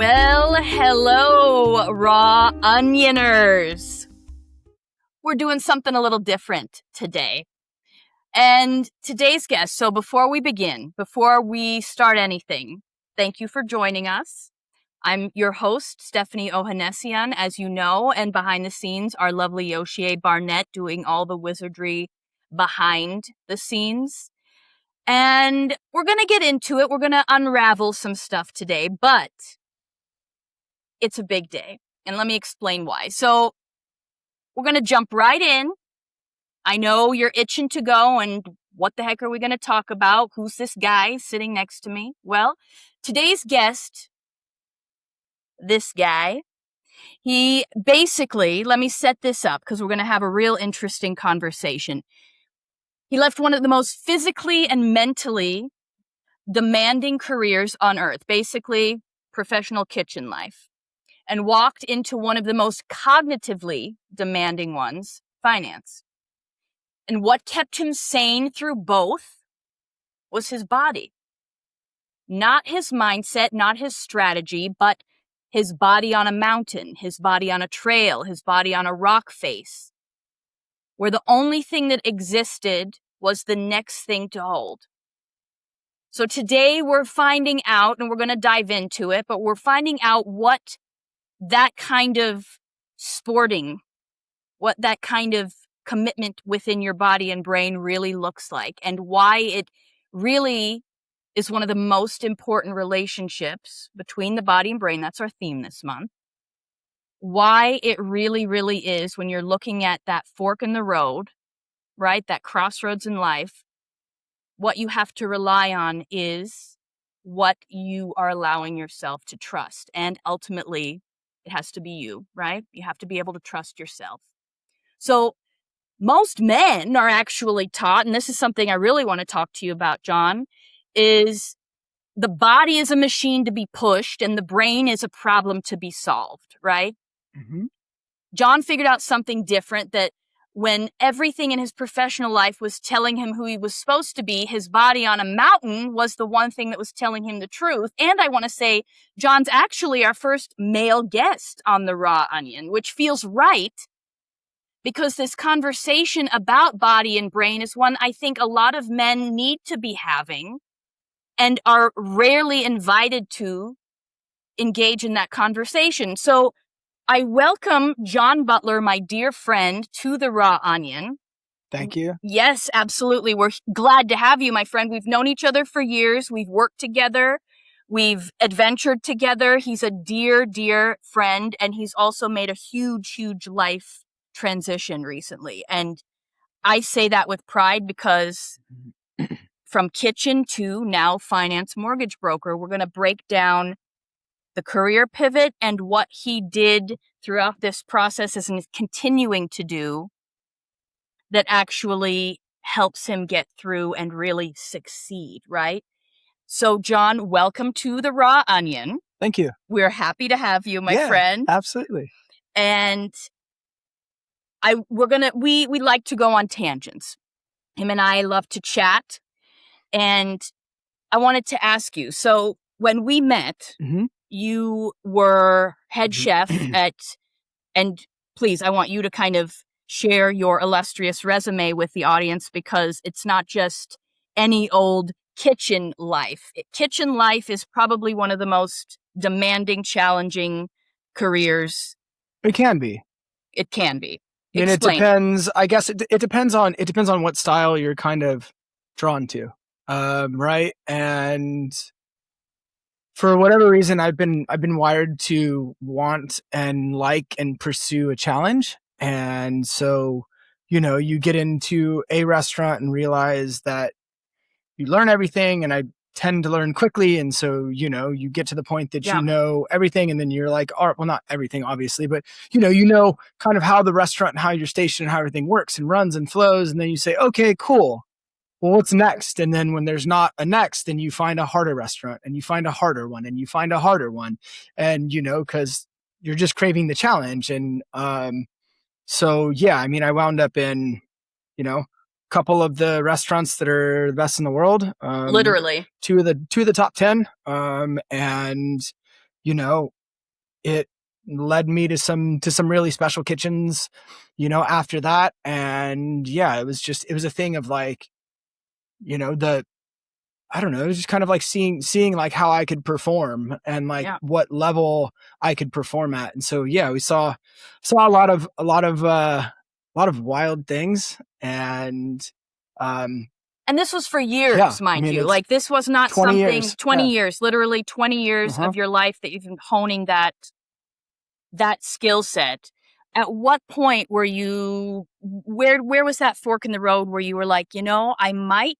Well, hello, raw onioners. We're doing something a little different today. And today's guest, so before we begin, before we start anything, thank you for joining us. I'm your host, Stephanie Ohanessian, as you know, and behind the scenes, our lovely Yoshie Barnett doing all the wizardry behind the scenes. And we're going to get into it. We're going to unravel some stuff today, but it's a big day. And let me explain why. So we're going to jump right in. I know you're itching to go, and what the heck are we going to talk about? Who's this guy sitting next to me? Well, today's guest, this guy, he basically, let me set this up because we're going to have a real interesting conversation. He left one of the most physically and mentally demanding careers on earth, basically professional kitchen life, and walked into one of the most cognitively demanding ones, finance. And what kept him sane through both was his body. Not his mindset, not his strategy, but his body on a mountain, his body on a trail, his body on a rock face, where the only thing that existed was the next thing to hold. So today we're finding out, and we're going to dive into it, but we're finding out what that kind of sporting, what that kind of commitment within your body and brain really looks like, and why it really is one of the most important relationships between the body and brain. That's our theme this month. Why it really, really is, when you're looking at that fork in the road, right? That crossroads in life, what you have to rely on is what you are allowing yourself to trust. And ultimately, it has to be you, right? You have to be able to trust yourself. So most men are actually taught, and this is something I really want to talk to you about, Jon, is the body is a machine to be pushed and the brain is a problem to be solved, right? Mm-hmm. Jon figured out something different, that when everything in his professional life was telling him who he was supposed to be, his body on a mountain was the one thing that was telling him the truth. And I want to say, Jon's actually our first male guest on The Raw Onion, which feels right, because this conversation about body and brain is one I think a lot of men need to be having and are rarely invited to engage in that conversation. So I welcome Jon Butler, my dear friend, to The Raw Onion. Thank you. Yes, absolutely. We're glad to have you, my friend. We've known each other for years. We've worked together. We've adventured together. He's a dear, dear friend, and he's also made a huge, huge life transition recently. And I say that with pride because from kitchen to now finance mortgage broker, we're going to break down the career pivot and what he did throughout this process and is continuing to do that actually helps him get through and really succeed, right? So, Jon, welcome to The Raw Onion. Thank you. We're happy to have you, my friend. Absolutely. And we like to go on tangents. Him and I love to chat. And I wanted to ask you, so when we met, Mm-hmm. you were head chef and please, I want you to kind of share your illustrious resume with the audience, because it's not just any old kitchen life. Kitchen life is probably one of the most demanding, challenging careers. It can be. It can be. I mean, Explain. it depends. I guess it depends on what style you're kind of drawn to, right? And for whatever reason, I've been wired to want and like and pursue a challenge. And so, you get into a restaurant and realize that you learn everything, and I tend to learn quickly. And so, you get to the point that you know everything, and then you're like, all right, well, not everything, obviously, but you know kind of how the restaurant and how your station and how everything works and runs and flows. And then you say, okay, cool. Well, what's next? And then when there's not a next, then you find a harder restaurant, and you find a harder one, and you find a harder one. And, cause you're just craving the challenge. And, so yeah, I mean, I wound up in, a couple of the restaurants that are the best in the world. Literally. Two of the top 10. And it led me to some really special kitchens, after that. And yeah, it was a thing of like, the I don't know, it was just kind of like seeing like how I could perform and like Yeah. what level I could perform at. And so yeah, we saw a lot of wild things. Um And this was for yeah, years, I mind mean you. it's Like this was not 20 something years. 20 Yeah. years, literally 20 years Uh-huh. of your life that you've been honing that skill set. At what point were you where was that fork in the road where you were like, I might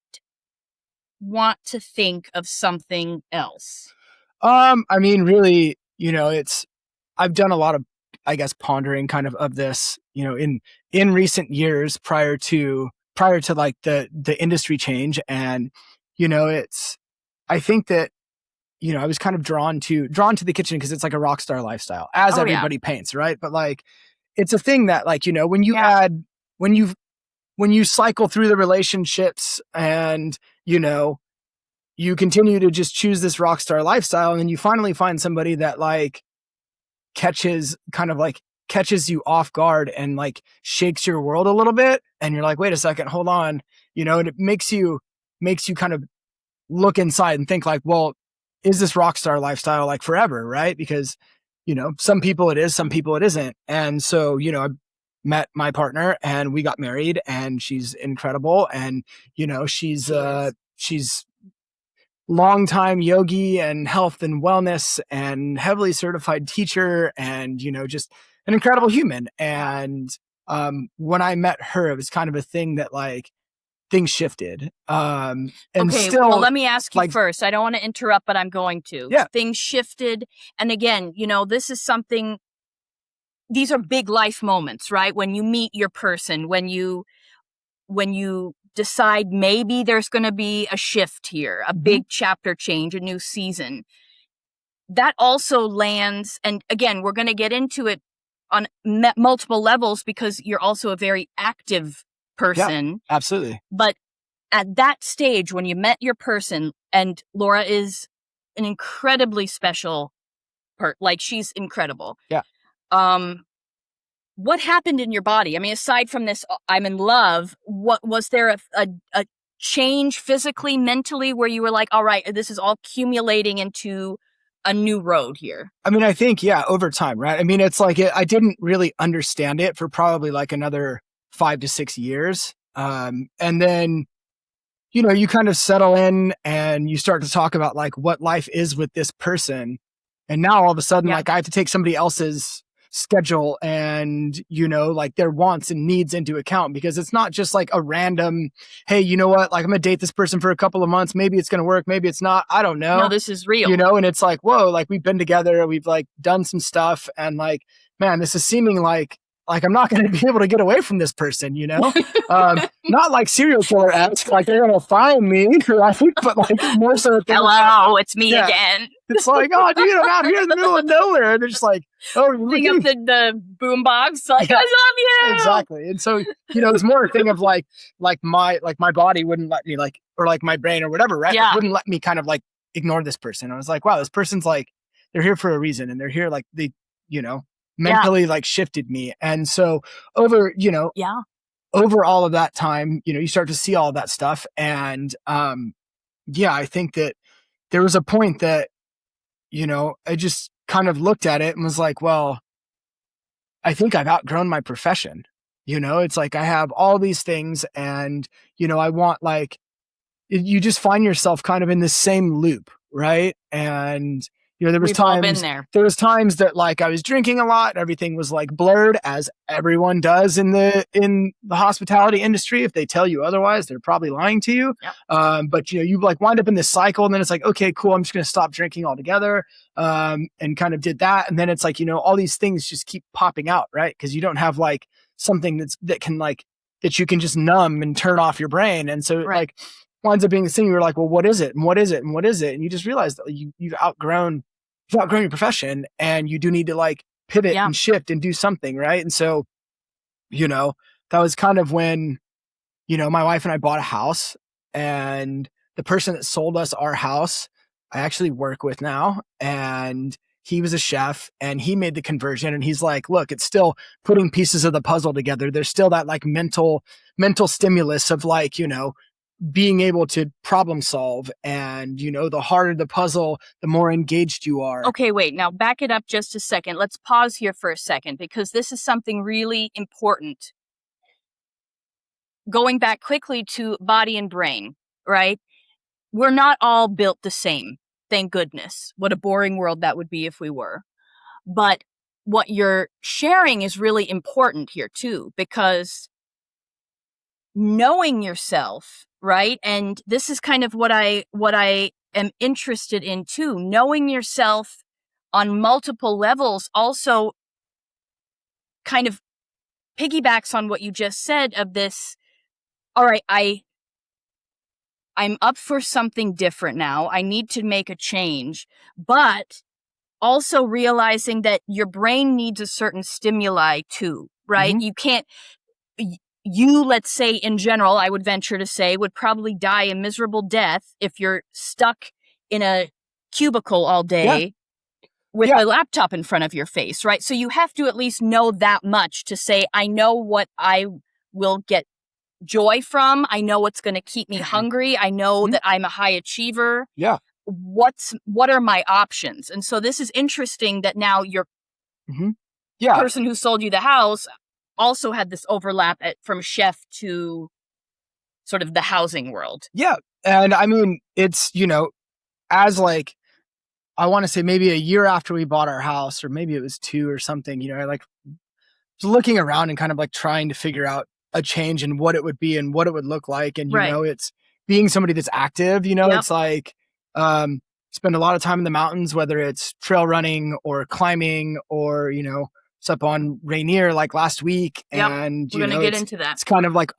want to think of something else? I mean, really, I've done a lot of, I guess, pondering kind of this, in recent years prior to like the industry change. And, I think that, I was kind of drawn to the kitchen because it's like a rock star lifestyle, as Oh yeah. everybody paints, right? But like, it's a thing that like, when you Yeah. add, when you, when you cycle through the relationships and, you continue to just choose this rock star lifestyle, and then you finally find somebody that like catches you off guard and like shakes your world a little bit, and you're like, wait a second, hold on, and it makes you kind of look inside and think like, well, is this rock star lifestyle like forever, right? Because some people it is, some people it isn't. And so I met my partner and we got married, and she's incredible. And she's longtime yogi and health and wellness and heavily certified teacher, and just an incredible human. And when I met her, it was kind of a thing that like things shifted. And Okay, well, still, let me ask you like, first. I don't want to interrupt, but I'm going to. yeah, Things shifted. And again, this is something, these are big life moments, right? When you meet your person, when you decide maybe there's going to be a shift here, a big chapter change, a new season. That also lands, and again, we're going to get into it on multiple levels because you're also a very active person. yeah, absolutely. But at that stage, when you met your person, and Laura is an incredibly special like she's incredible. Yeah. What happened in your body? I mean, aside from this, I'm in love, what was there a change physically, mentally, where you were like, all right, this is all accumulating into a new road here? I mean, I think, yeah, over time, right? I mean, it's like, I didn't really understand it for probably like another 5 to 6 years. And then, you kind of settle in and you start to talk about like what life is with this person. And now all of a sudden, Yeah. like I have to take somebody else's schedule and, like their wants and needs into account, because it's not just like a random, hey, you know what? Like I'm going to date this person for a couple of months. Maybe it's going to work. Maybe it's not. I don't know. No, this is real. And it's like, whoa, like we've been together. We've like done some stuff, and like, man, this is seeming like I'm not going to be able to get away from this person, not like serial killer-esque, like they're going to find me, right? But like more so, hello, it's me again. It's like, oh, dude, I'm out here in the middle of nowhere. And they're just like, oh, Bring up the boombox, like, yeah, I love you. Exactly. And so, it's more a thing of like my body wouldn't let me, like, or like my brain or whatever, right? Yeah. It wouldn't let me kind of like ignore this person. I was like, wow, this person's like, they're here for a reason, and they're here like they, mentally like shifted me. And so over, over all of that time, you start to see all of that stuff. And I think that there was a point that, I just kind of looked at it and was like, well, I think I've outgrown my profession. It's like I have all these things, and, I want like, you just find yourself kind of in this same loop, right? And there was We've all been there. There was times that like I was drinking a lot, and everything was like blurred, as everyone does in the hospitality industry. If they tell you otherwise, they're probably lying to you. Yep. But you like wind up in this cycle, and then it's like, okay, cool, I'm just going to stop drinking altogether. And kind of did that, and then it's like, all these things just keep popping out, right? Because you don't have like something that can like that you can just numb and turn off your brain, and so like winds up being the thing. You're like, well, what is it? And what is it? And what is it? And you just realize that you've outgrown your profession, and you do need to like pivot and shift and do something, right? And so, that was kind of when, my wife and I bought a house, and the person that sold us our house, I actually work with now, and he was a chef and he made the conversion, and he's like, look, it's still putting pieces of the puzzle together. There's still that like mental stimulus of like, being able to problem solve, and the harder the puzzle, the more engaged you are. Okay, wait, now back it up just a second. Let's pause here for a second, because this is something really important. Going back quickly to body and brain, right? We're not all built the same, thank goodness. What a boring world that would be if we were. But what you're sharing is really important here too, because knowing yourself, right? And this is kind of what I am interested in too. Knowing yourself on multiple levels also kind of piggybacks on what you just said of this. All right, I'm up for something different now. I need to make a change, but also realizing that your brain needs a certain stimuli too, right? Mhm. You can't, you, let's say in general, I would venture to say, would probably die a miserable death if you're stuck in a cubicle all day with a laptop in front of your face, right? So you have to at least know that much to say, I know what I will get joy from. I know what's going to keep me hungry. I know that I'm a high achiever. Yeah. What are my options? And so this is interesting that now your person who sold you the house also had this overlap from chef to sort of the housing world. Yeah. And I mean, it's, as like, I want to say maybe a year after we bought our house, or maybe it was 2 or something, I like was looking around and kind of like trying to figure out a change and what it would be and what it would look like. And, it's being somebody that's active, it's like, spend a lot of time in the mountains, whether it's trail running or climbing or, it's up on Rainier like last week. And we're going to get into that. It's kind of like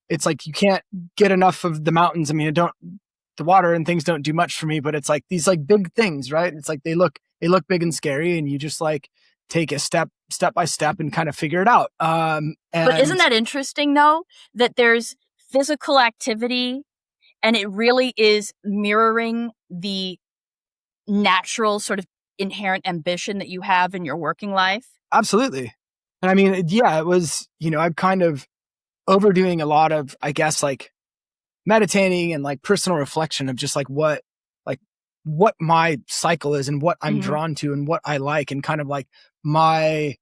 it's like you can't get enough of the mountains. I mean, the water and things don't do much for me, but it's like these like big things, right? It's like they look big and scary, and you just like take a step by step and kind of figure it out. But isn't that interesting though, that there's physical activity and it really is mirroring the natural sort of inherent ambition that you have in your working life? Absolutely. And I mean, yeah, it was, I'm kind of overdoing a lot of, I guess, like meditating and like personal reflection of just like what my cycle is and what I'm drawn to and what I like, and kind of like my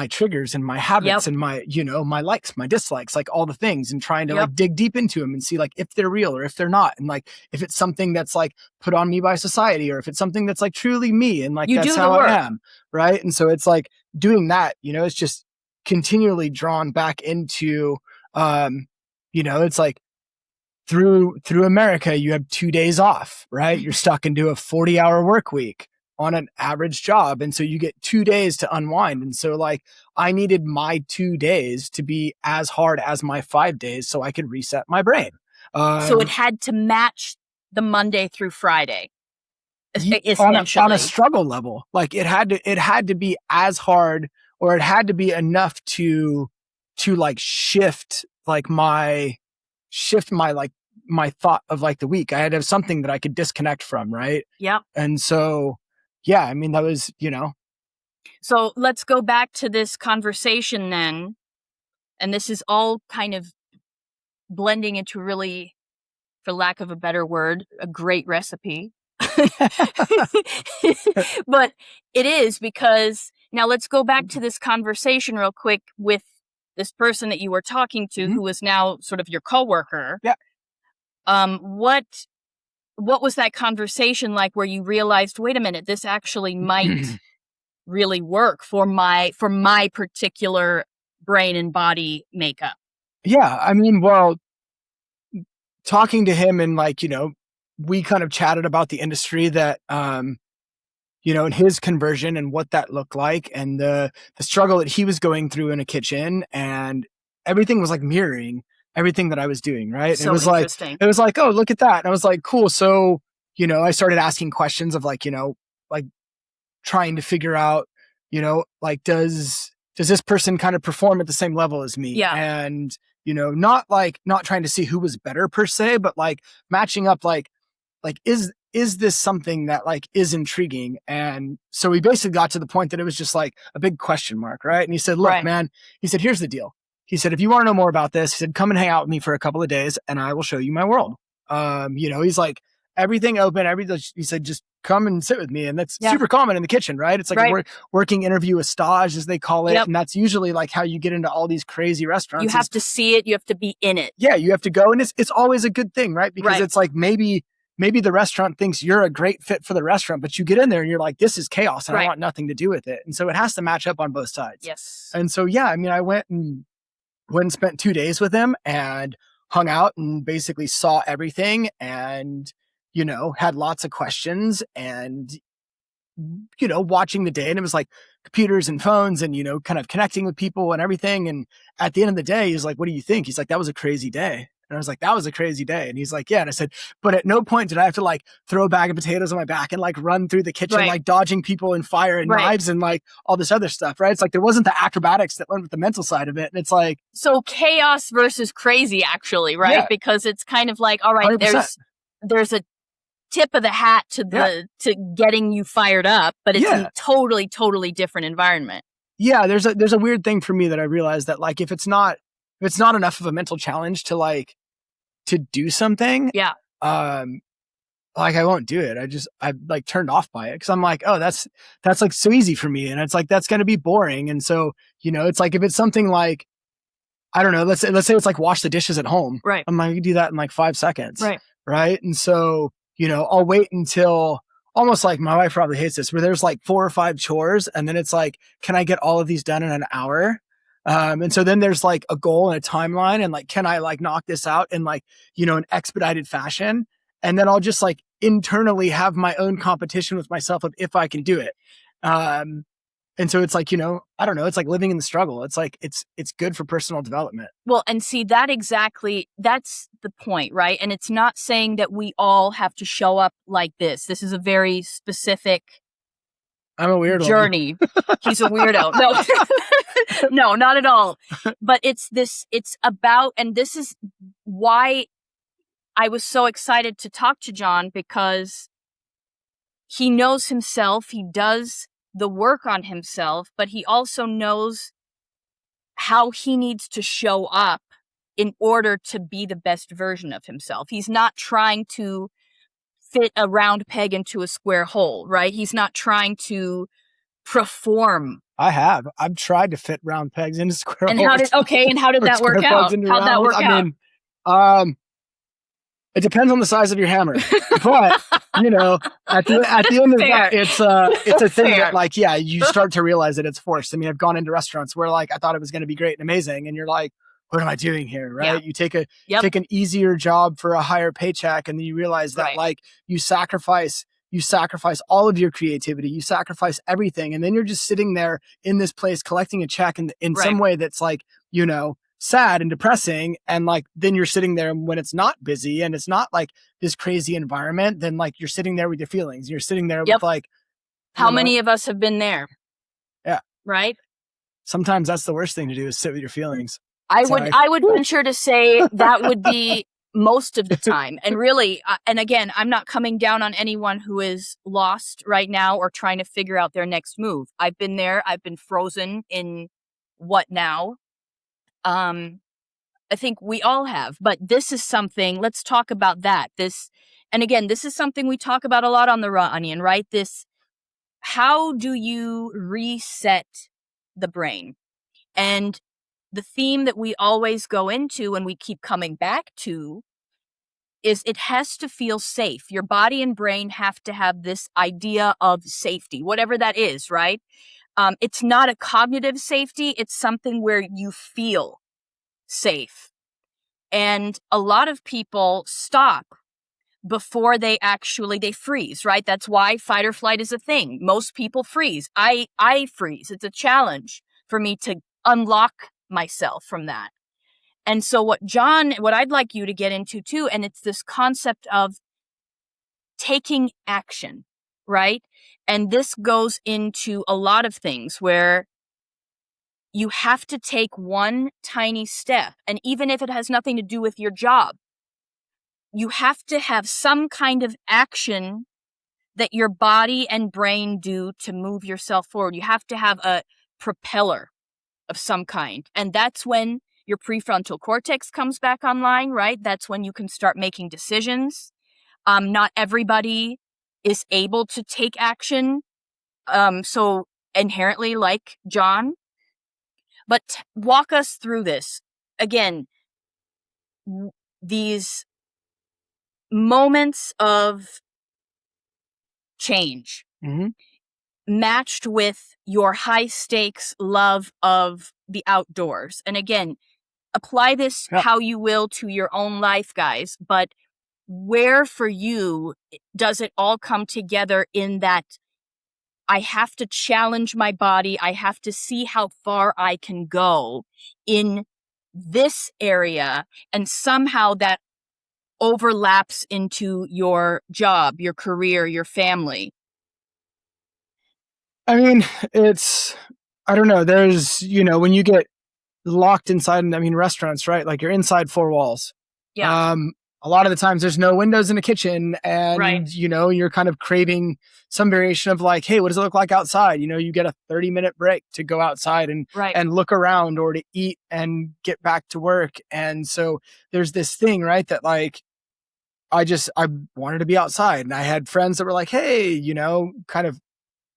triggers and my habits and my, my likes, my dislikes, like all the things, and trying to like dig deep into them and see like if they're real or if they're not. And like, if it's something that's like put on me by society, or if it's something that's like truly me and like, that's how I am. Right. And so it's like doing that, it's just continually drawn back into, it's like, through America, you have 2 days off, right? You're stuck into a 40-hour work week on an average job. And so you get 2 days to unwind. And so like, I needed my 2 days to be as hard as my 5 days so I could reset my brain. So it had to match the Monday through Friday. On a struggle level. Like it had to be as hard, or it had to be enough to like shift my my thought of like the week. I had to have something that I could disconnect from, right? Yeah. And so, yeah, I mean, that was, So let's go back to this conversation then. And this is all kind of blending into really, for lack of a better word, a great recipe. But it is, because now let's go back to this conversation real quick with this person that you were talking to, who is now sort of your coworker. Yeah. What was that conversation like where you realized, wait a minute, this actually might really work for my particular brain and body makeup? Yeah. I mean, well, talking to him and like, we kind of chatted about the industry that, and his conversion and what that looked like, and the struggle that he was going through in a kitchen, and everything was like mirroring everything that I was doing. Right. So it was like, oh, look at that. And I was like, cool. So, I started asking questions of like, like trying to figure out, like, does this person kind of perform at the same level as me? Yeah. And, not trying to see who was better per se, but like matching up, like, is is this something that like is intriguing? And so we basically got to the point that it was just like a big question mark, right? And he said, look, man, he said, here's the deal. He said, if you want to know more about this, he said, come and hang out with me for a couple of days and I will show you my world. He's like, everything open, he said, just come and sit with me. And that's super common in the kitchen, right? It's like a working interview with stage, as they call it. And that's usually like how you get into all these crazy restaurants. You have to see it. You have to be in it. Yeah, you have to go. And it's always a good thing, right? Because it's like maybe the restaurant thinks you're a great fit for the restaurant, but you get in there and you're like, this is chaos and I want nothing to do with it. And so it has to match up on both sides. Yes. And so, I went and spent 2 days with him and hung out and basically saw everything and, had lots of questions and, watching the day. And it was like computers and phones and, kind of connecting with people and everything. And at the end of the day, he was like, what do you think? He's like, that was a crazy day. And I was like, that was a crazy day. And he's like, yeah. And I said, but at no point did I have to like throw a bag of potatoes on my back and like run through the kitchen, like dodging people and fire and knives and like all this other stuff, right? It's like there wasn't the acrobatics that went with the mental side of it. And it's like. So chaos versus crazy, actually, right? Yeah. Because it's kind of like, all right, 100%. there's a tip of the hat to to getting you fired up, but it's a totally, totally different environment. Yeah, there's a weird thing for me that I realized that like if it's not enough of a mental challenge to do something, like I won't do it. I like turned off by it because I'm like, oh, that's like so easy for me, and it's like that's gonna be boring. And so it's like if it's something like I don't know, let's say it's like wash the dishes at home, right? I'm like, you do that in like 5 seconds, right? And so I'll wait until. Almost like my wife probably hates this, where there's like 4 or 5 chores, and then it's like, can I get all of these done in an hour? And so then there's like a goal and a timeline, and like, can I like knock this out in like, an expedited fashion? And then I'll just like internally have my own competition with myself of if I can do it. And so it's like, I don't know, it's like living in the struggle. It's like, it's good for personal development. Well, and see that's the point, right? And it's not saying that we all have to show up like this. This is a very specific I'm a weirdo. Journey. He's a weirdo. No, no, not at all. But it's about, and this is why I was so excited to talk to Jon, because he knows himself. He does the work on himself, but he also knows how he needs to show up in order to be the best version of himself. He's not trying to fit a round peg into a square hole, right? He's not trying to perform. I've tried to fit round pegs into square and holes. How did that work out? How'd that work out? I mean, it depends on the size of your hammer, but at the end of the day, it's a thing that like, you start to realize that it's forced. I mean, I've gone into restaurants where like I thought it was going to be great and amazing, and you're like, what am I doing here? Right? Yeah. You take an easier job for a higher paycheck, and then you realize that like you sacrifice all of your creativity, you sacrifice everything, and then you're just sitting there in this place collecting a check in some way that's like, sad and depressing. And like, then you're sitting there when it's not busy and it's not like this crazy environment, then like you're sitting there with your feelings. You're sitting there with like, how many of us have been there? Yeah. Right. Sometimes that's the worst thing to do, is sit with your feelings. I would venture to say that would be most of the time. And really, and again, I'm not coming down on anyone who is lost right now or trying to figure out their next move. I've been there. I've been frozen in what now? I think we all have, but this is something, let's talk about that. This is something we talk about a lot on the Raw Onion, right? How do you reset the brain? And the theme that we always go into and we keep coming back to is it has to feel safe. Your body and brain have to have this idea of safety, whatever that is, right? It's not a cognitive safety. It's something where you feel safe. And a lot of people stop before they freeze, right? That's why fight or flight is a thing. Most people freeze. I freeze. It's a challenge for me to unlock myself from that. And so what I'd like you to get into too, and it's this concept of taking action, right? And this goes into a lot of things where you have to take one tiny step. And even if it has nothing to do with your job, you have to have some kind of action that your body and brain do to move yourself forward. You have to have a propeller of some kind. And that's when your prefrontal cortex comes back online, right? That's when you can start making decisions. Not everybody is able to take action. So inherently, like Jon, but walk us through this. Again, these moments of change Mm-hmm. matched with your high stakes love of the outdoors. And again, apply this Yeah. how you will to your own life, guys, but where for you does it all come together in that I have to challenge my body, I have to see how far I can go in this area, and somehow that overlaps into your job, your career, your family? I mean, I don't know. There's, when you get locked inside, I mean, restaurants, right? Like you're inside four walls. Yeah. Um, a lot of the times there's no windows in the kitchen and, Right. You're kind of craving some variation of like, hey, what does it look like outside? You get a 30-minute break to go outside Right. and look around or to eat and get back to work. And so there's this thing, right? That like, I wanted to be outside and I had friends that were like, hey, kind of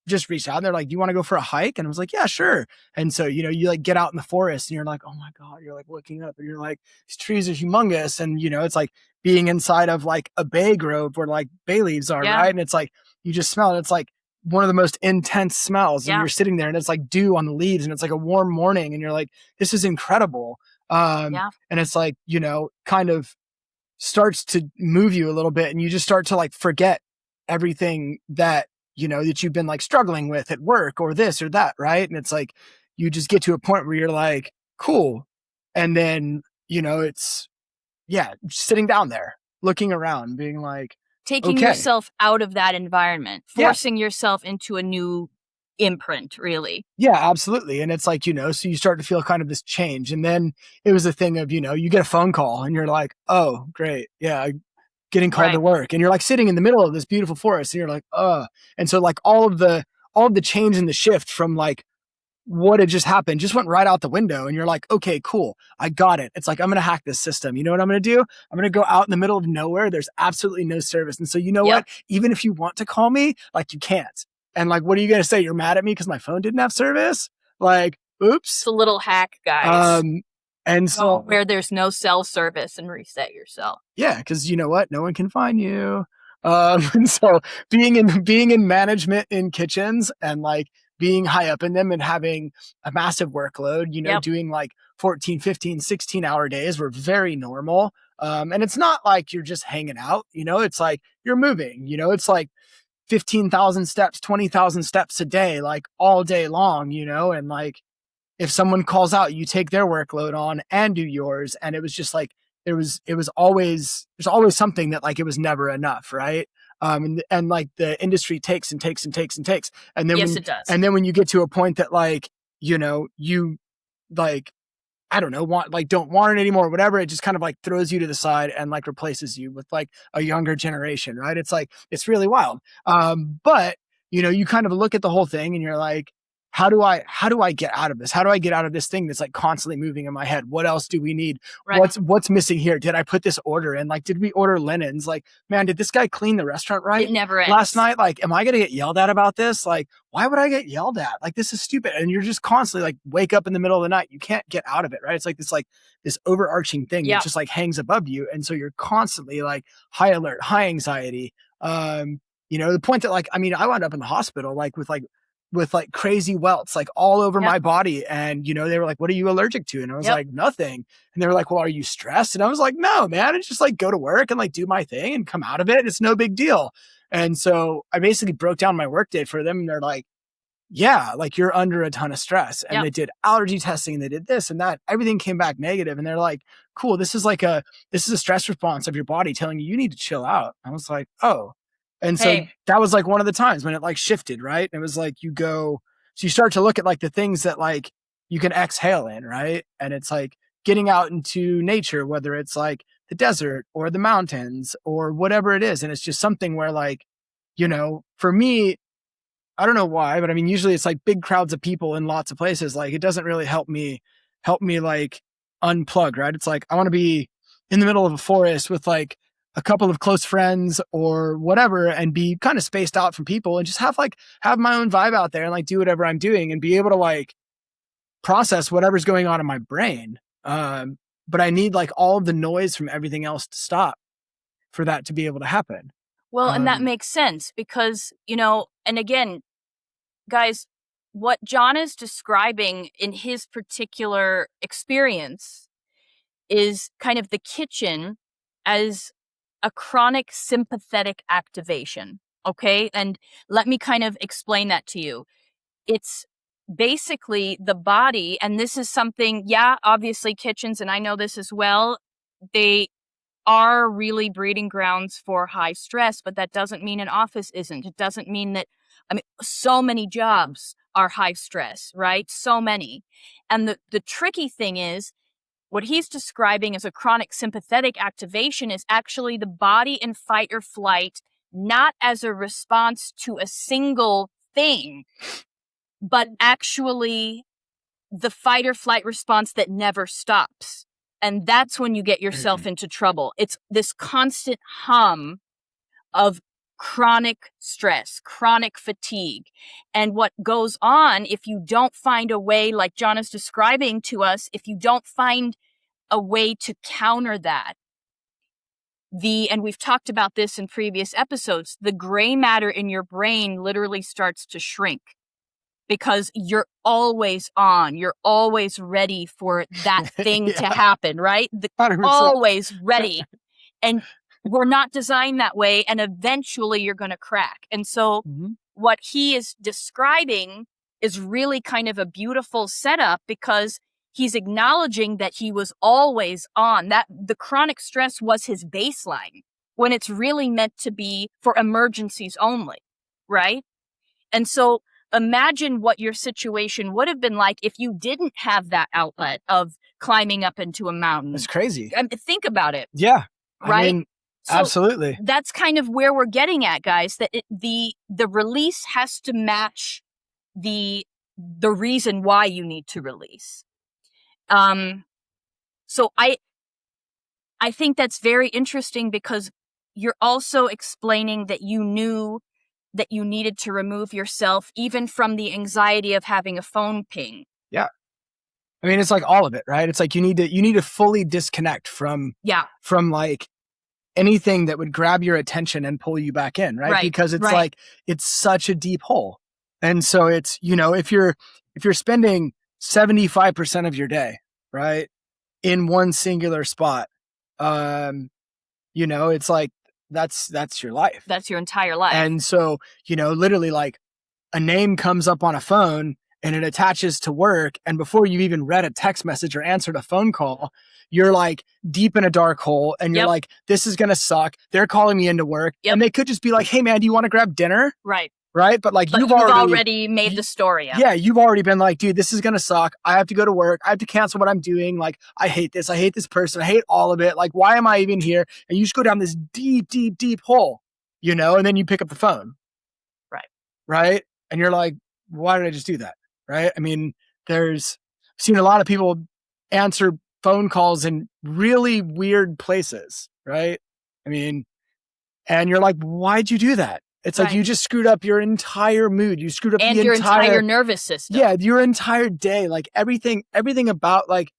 just reached out and they're like, do you want to go for a hike? And I was like, yeah, sure. And so, you like get out in the forest and you're like, oh my God, you're like looking up and you're like, these trees are humongous. And, it's like being inside of like a bay grove where like bay leaves are, Yeah. right? And it's like, you just smell it. It's like one of the most intense smells. And Yeah. you're sitting there and it's like dew on the leaves and it's like a warm morning and you're like, this is incredible. Yeah. And it's like, kind of starts to move you a little bit and you just start to like forget everything that that you've been like struggling with at work or this or that, right? And it's like you just get to a point where you're like, cool. And then, it's sitting down there, looking around, being like, Taking okay. yourself out of that environment, Yeah. forcing yourself into a new imprint, really. Yeah, absolutely. And it's like, so you start to feel kind of this change. And then it was a thing of, you get a phone call and you're like, oh, great. Yeah, getting called to work and you're like sitting in the middle of this beautiful forest and you're like, and so like all of the change and the shift from like what had just happened just went right out the window and you're like, okay, cool. I got it. It's like, I'm going to hack this system. You know what I'm going to do? I'm going to go out in the middle of nowhere. There's absolutely no service. And so you know what? Even if you want to call me, like you can't. And like, what are you going to say? You're mad at me because my phone didn't have service? Like, oops. It's a little hack, guys. And so where there's no cell service and reset yourself. Yeah, because you know what? No one can find you. And so being in management in kitchens and like being high up in them and having a massive workload, doing like 14, 15, 16-hour days were very normal. And it's not like you're just hanging out, it's like you're moving, it's like 15,000 steps, 20,000 steps a day, like all day long, and like if someone calls out, you take their workload on and do yours. And it was just like, there's always something that like, it was never enough. Right. And like the industry takes and takes and takes and takes. And then it does. And then when you get to a point that like, you like, I don't know, don't want it anymore, whatever. It just kind of like throws you to the side and like replaces you with like a younger generation. Right. It's like, it's really wild. But you kind of look at the whole thing and you're like, how do I get out of this? How do I get out of this thing that's like constantly moving in my head? What else do we need? Right. What's missing here? Did I put this order in? Like, did we order linens? Like, man, did this guy clean the restaurant right? It never ends. Last night? Like, am I going to get yelled at about this? Like, why would I get yelled at? Like, this is stupid. And you're just constantly like wake up in the middle of the night. You can't get out of it, right? It's like this overarching thing that just like hangs above you. And so you're constantly like high alert, high anxiety. The point that like, I mean, I wound up in the hospital, like with crazy welts, like all over my body. And, they were like, what are you allergic to? And I was like, nothing. And they were like, well, are you stressed? And I was like, no, man, it's just like go to work and like do my thing and come out of it. It's no big deal. And so I basically broke down my workday for them. And they're like, yeah, like you're under a ton of stress. And they did allergy testing and they did this and that. Everything came back negative. And they're like, cool, this is a stress response of your body telling you need to chill out. I was like, oh. And so that was like one of the times when it like shifted, right? And it was like so you start to look at like the things that like you can exhale in, right? And it's like getting out into nature, whether it's like the desert or the mountains or whatever it is. And it's just something where like, for me, I don't know why, but I mean, usually it's like big crowds of people in lots of places. Like it doesn't really help me like unplug, right? It's like, I want to be in the middle of a forest with like a couple of close friends or whatever and be kind of spaced out from people and just have my own vibe out there and like do whatever I'm doing and be able to like process whatever's going on in my brain. But I need like all of the noise from everything else to stop for that to be able to happen. Well, and that makes sense because, and again, guys, what Jon is describing in his particular experience is kind of the kitchen as a chronic sympathetic activation. Okay. And let me kind of explain that to you. It's basically the body, and this is something, obviously kitchens, and I know this as well, they are really breeding grounds for high stress, but that doesn't mean an office isn't. It doesn't mean that, so many jobs are high stress, right? So many. And the tricky thing is, what he's describing as a chronic sympathetic activation is actually the body in fight or flight, not as a response to a single thing, but actually the fight or flight response that never stops. And that's when you get yourself into trouble. It's this constant hum of chronic stress, chronic fatigue. And what goes on if you don't find a way, like Jon is describing to us, if you don't find a way to counter that, and we've talked about this in previous episodes, the gray matter in your brain literally starts to shrink. Because you're always on, you're always ready for that thing to happen, right? 100%. Always ready. And we're not designed that way. And eventually you're going to crack. And so what he is describing is really kind of a beautiful setup because he's acknowledging that he was always on, that the chronic stress was his baseline when it's really meant to be for emergencies only, right? And so imagine what your situation would have been like if you didn't have that outlet of climbing up into a mountain. It's crazy. Think about it. Yeah. Right? I mean, absolutely. That's kind of where we're getting at, guys, that the release has to match the reason why you need to release. So I think that's very interesting because you're also explaining that you knew that you needed to remove yourself even from the anxiety of having a phone ping. Yeah. I mean, it's like all of it, right? It's like you need to fully disconnect from like anything that would grab your attention and pull you back in, right? Because it's like, it's such a deep hole. And so it's, if you're spending 75% of your day, right, in one singular spot, it's like, that's your life. That's your entire life. And so, literally like a name comes up on a phone and it attaches to work. And before you've even read a text message or answered a phone call, you're like deep in a dark hole and you're like, this is going to suck. They're calling me into work. And they could just be like, hey man, do you want to grab dinner? Right. Right. But like, you've already made the story up. Yeah. You've already been like, dude, this is going to suck. I have to go to work. I have to cancel what I'm doing. Like, I hate this. I hate this person. I hate all of it. Like, why am I even here? And you just go down this deep, deep, deep hole, and then you pick up the phone. Right. Right. And you're like, why did I just do that? Right. I mean, I've seen a lot of people answer phone calls in really weird places. Right. I mean, and you're like, why'd you do that? It's like you just screwed up your entire mood. You screwed up your entire nervous system. Yeah, your entire day. Like everything about like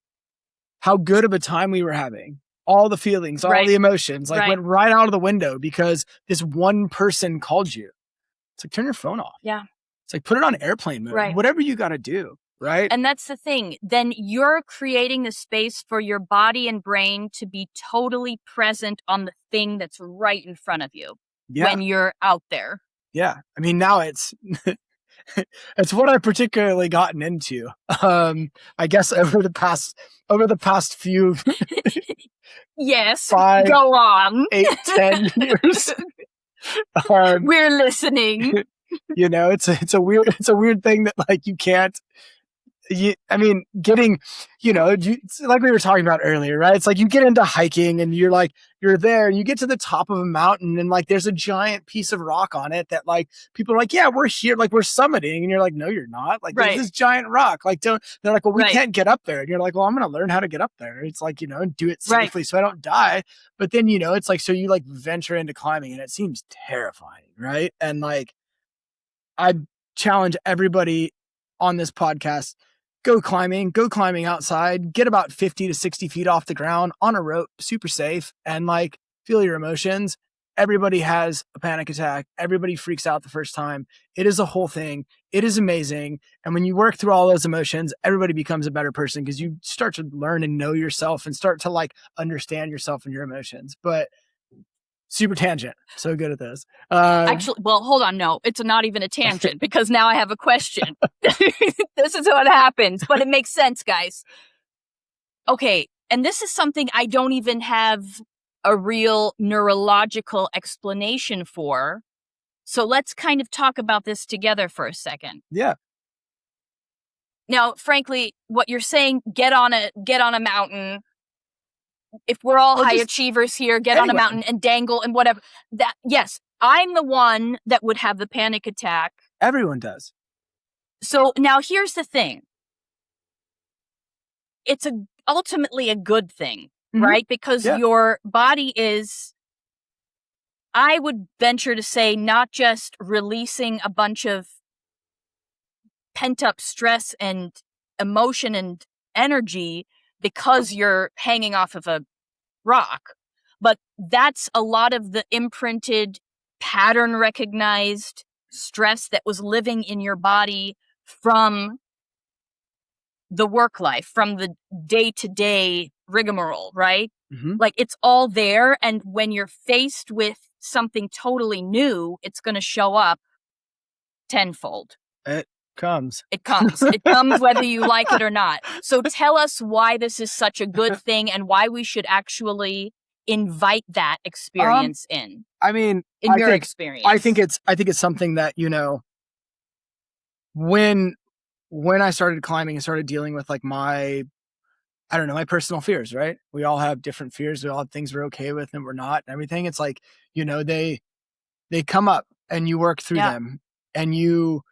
how good of a time we were having. All the feelings, all the emotions, like went right out of the window because this one person called you. It's like, turn your phone off. Yeah. It's like, put it on airplane mode. Right. Whatever you got to do. Right. And that's the thing. Then you're creating the space for your body and brain to be totally present on the thing that's right in front of you. Yeah. When you're out there. Yeah. I mean, now it's what I've particularly gotten into. I guess over the past few yes. 5, go on. 8, 10 years. We're listening. It's a weird thing that like you can't getting, like we were talking about earlier, right? It's like you get into hiking and you're there and you get to the top of a mountain and like there's a giant piece of rock on it that like people are like, yeah, we're here, like we're summiting, and you're like, no, you're not. Like there's this giant rock. Like they're like, well, we can't get up there, and you're like, well, I'm gonna learn how to get up there. It's like, do it safely so I don't die. But then it's like, so you like venture into climbing and it seems terrifying, right? And like I challenge everybody on this podcast, go climbing outside, get about 50 to 60 feet off the ground on a rope, super safe, and like feel your emotions. Everybody has a panic attack. Everybody freaks out the first time. It is a whole thing. It is amazing. And when you work through all those emotions, everybody becomes a better person because you start to learn and know yourself and start to like understand yourself and your emotions. But super tangent. So good at this. Actually, well, hold on. No, it's not even a tangent because now I have a question. This is what happens, but it makes sense, guys. Okay. And this is something I don't even have a real neurological explanation for. So let's kind of talk about this together for a second. Yeah. Now, frankly, what you're saying, get on a mountain. If we're all high achievers here, get on a mountain and dangle and whatever. That, yes, I'm the one that would have the panic attack. Everyone does. So now here's the thing. It's ultimately a good thing, right? Because your body is, I would venture to say, not just releasing a bunch of pent up stress and emotion and energy because you're hanging off of a rock, but that's a lot of the imprinted, pattern recognized stress that was living in your body from the work life, from the day-to-day rigmarole, right? Like it's all there, and when you're faced with something totally new, it's going to show up tenfold. It comes whether you like it or not. So tell us why this is such a good thing and why we should actually invite that experience in. I mean, your experience. I think it's something that, when I started climbing and started dealing with like my personal fears, right? We all have different fears. We all have things we're okay with and we're not and everything. It's like, they come up and you work through them, and you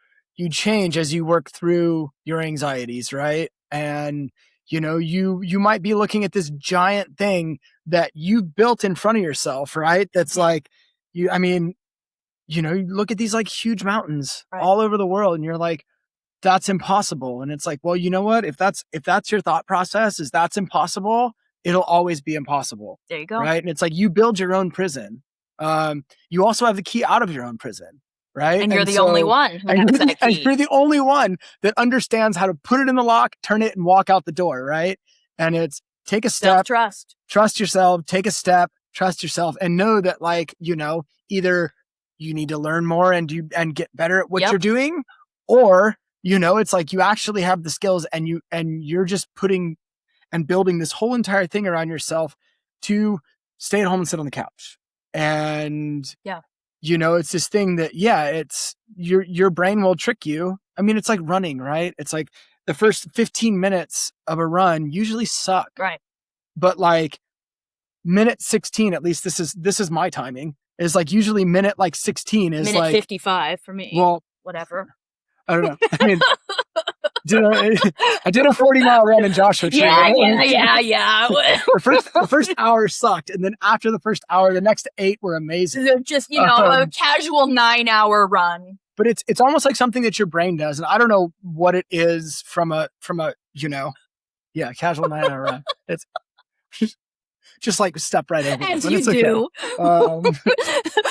change as you work through your anxieties, right? And you might be looking at this giant thing that you built in front of yourself, right? That's like you look at these like huge mountains all over the world and you're like, that's impossible. And it's like, well, you know what? If that's your thought process is that's impossible, it'll always be impossible. There you go. Right? And it's like you build your own prison. You also have the key out of your own prison. Right. And you're the only one. And you're the only one that understands how to put it in the lock, turn it, and walk out the door. Right. And it's take a step, trust yourself, take a step, trust yourself, and know that like, either you need to learn more and get better at what you're doing, or, it's like you actually have the skills and you're just putting and building this whole entire thing around yourself to stay at home and sit on the couch. And it's this thing that, it's your brain will trick you. I mean, it's like running, right? It's like the first 15 minutes of a run usually suck. Right. But like minute 16, at least this is my timing, is like usually minute like 16 is minute like 55 for me. Well, whatever. I don't know. I mean, I did a 40-mile run in Joshua Tree. Yeah. The first hour sucked, and then after the first hour, the next 8 were amazing. They're just a casual 9-hour run. But it's almost like something that your brain does, and I don't know what it is from a casual 9-hour run. It's just like step right over. As you do.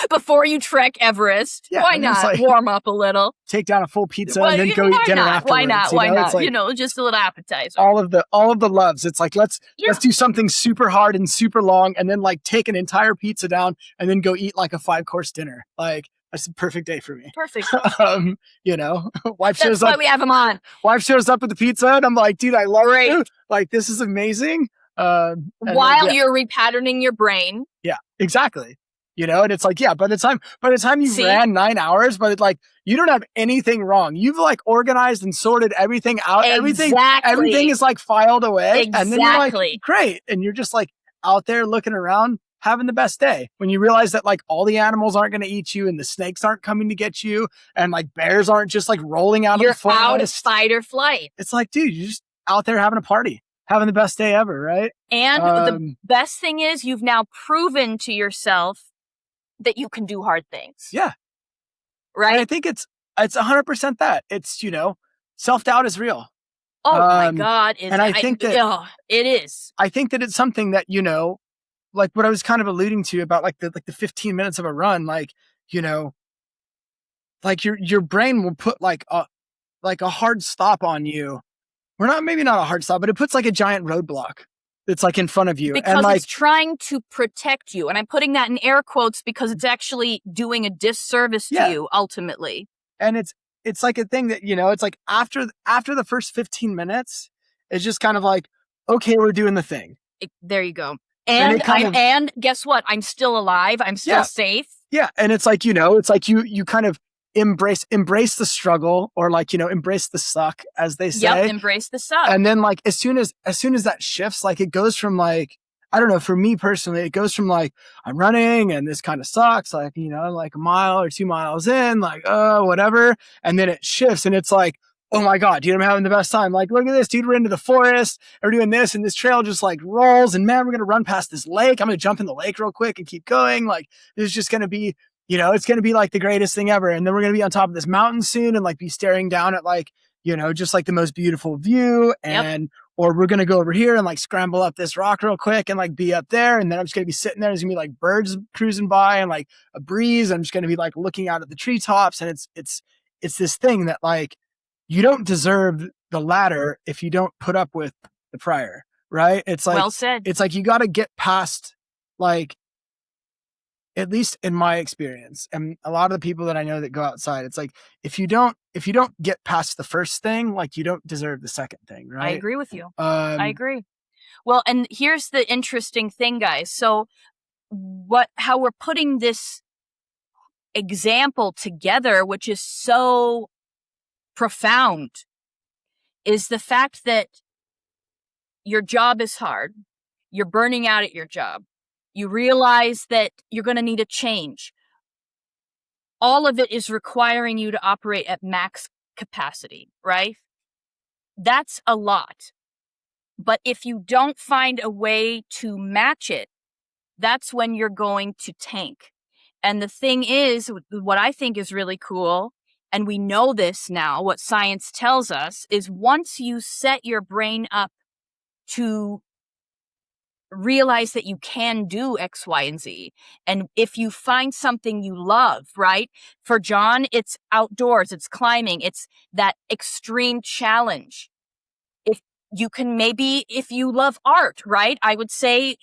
Before you trek Everest. Why not like, warm up a little? Take down a full pizza and then go eat dinner afterwards. Why not? Why not? Like, just a little appetizer. All of the loves. It's like, let's do something super hard and super long and then like take an entire pizza down and then go eat like a 5-course dinner. Like, that's a perfect day for me. Perfect. Wife shows up. That's why we have him on. Wife shows up with the pizza and I'm like, dude, I love you. Like, this is amazing. While you're repatterning your brain. Yeah, exactly. And it's like, yeah, by the time you ran 9 hours, but like, you don't have anything wrong. You've like organized and sorted everything out. Everything is like filed away. Exactly. And then you're like, great. And you're just like out there looking around, having the best day. When you realize that like all the animals aren't going to eat you and the snakes aren't coming to get you and like bears aren't just like rolling out of the forest. You're out of fight or flight. It's like, dude, you're just out there having a party, having the best day ever, right? And the best thing is you've now proven to yourself that you can do hard things. Yeah. Right? And I think it's 100% that. It's, self-doubt is real. Oh my God. And I think that it is. I think that it's something that, like what I was kind of alluding to about like the 15 minutes of a run, like, like your brain will put like a hard stop on you. Maybe not a hard stop, but it puts like a giant roadblock that's like in front of you. Because and like, it's trying to protect you. And I'm putting that in air quotes because it's actually doing a disservice to you ultimately. And it's like a thing that, it's like after the first 15 minutes, it's just kind of like, okay, we're doing the thing. There you go. And guess what? I'm still alive. I'm still safe. Yeah. And it's like, it's like you kind of embrace the struggle, or like, embrace the suck, as they say. Yep, embrace the suck. And then like as soon as that shifts, like it goes from like, I don't know, for me personally, it goes from like, I'm running and this kind of sucks, like, like a mile or 2 miles in, like, whatever. And then it shifts and it's like, oh my God, dude, I'm having the best time. Like, look at this, dude, we're into the forest, we're doing this, and this trail just like rolls, and man, we're going to run past this lake. I'm going to jump in the lake real quick and keep going. Like, this is just going to be, it's going to be like the greatest thing ever. And then we're going to be on top of this mountain soon and like be staring down at like, just like the most beautiful view. And, or we're going to go over here and like scramble up this rock real quick and like be up there. And then I'm just going to be sitting there. There's going to be like birds cruising by and like a breeze. I'm just going to be like looking out at the treetops. And it's this thing that like, you don't deserve the latter if you don't put up with the prior, right? It's like, well said. It's like, you got to get past, like, at least in my experience, and a lot of the people that I know that go outside, it's like, if you don't get past the first thing, like, you don't deserve the second thing, right? I agree with you. I agree. Well, and here's the interesting thing, guys. So how we're putting this example together, which is so profound, is the fact that your job is hard. You're burning out at your job. You realize that you're going to need a change. All of it is requiring you to operate at max capacity, right? That's a lot. But if you don't find a way to match it, that's when you're going to tank. And the thing is, what I think is really cool, and we know this now, what science tells us, is once you set your brain up to realize that you can do X, Y, and Z. And if you find something you love, right? For Jon, it's outdoors, it's climbing, it's that extreme challenge. If you love art, right? I would say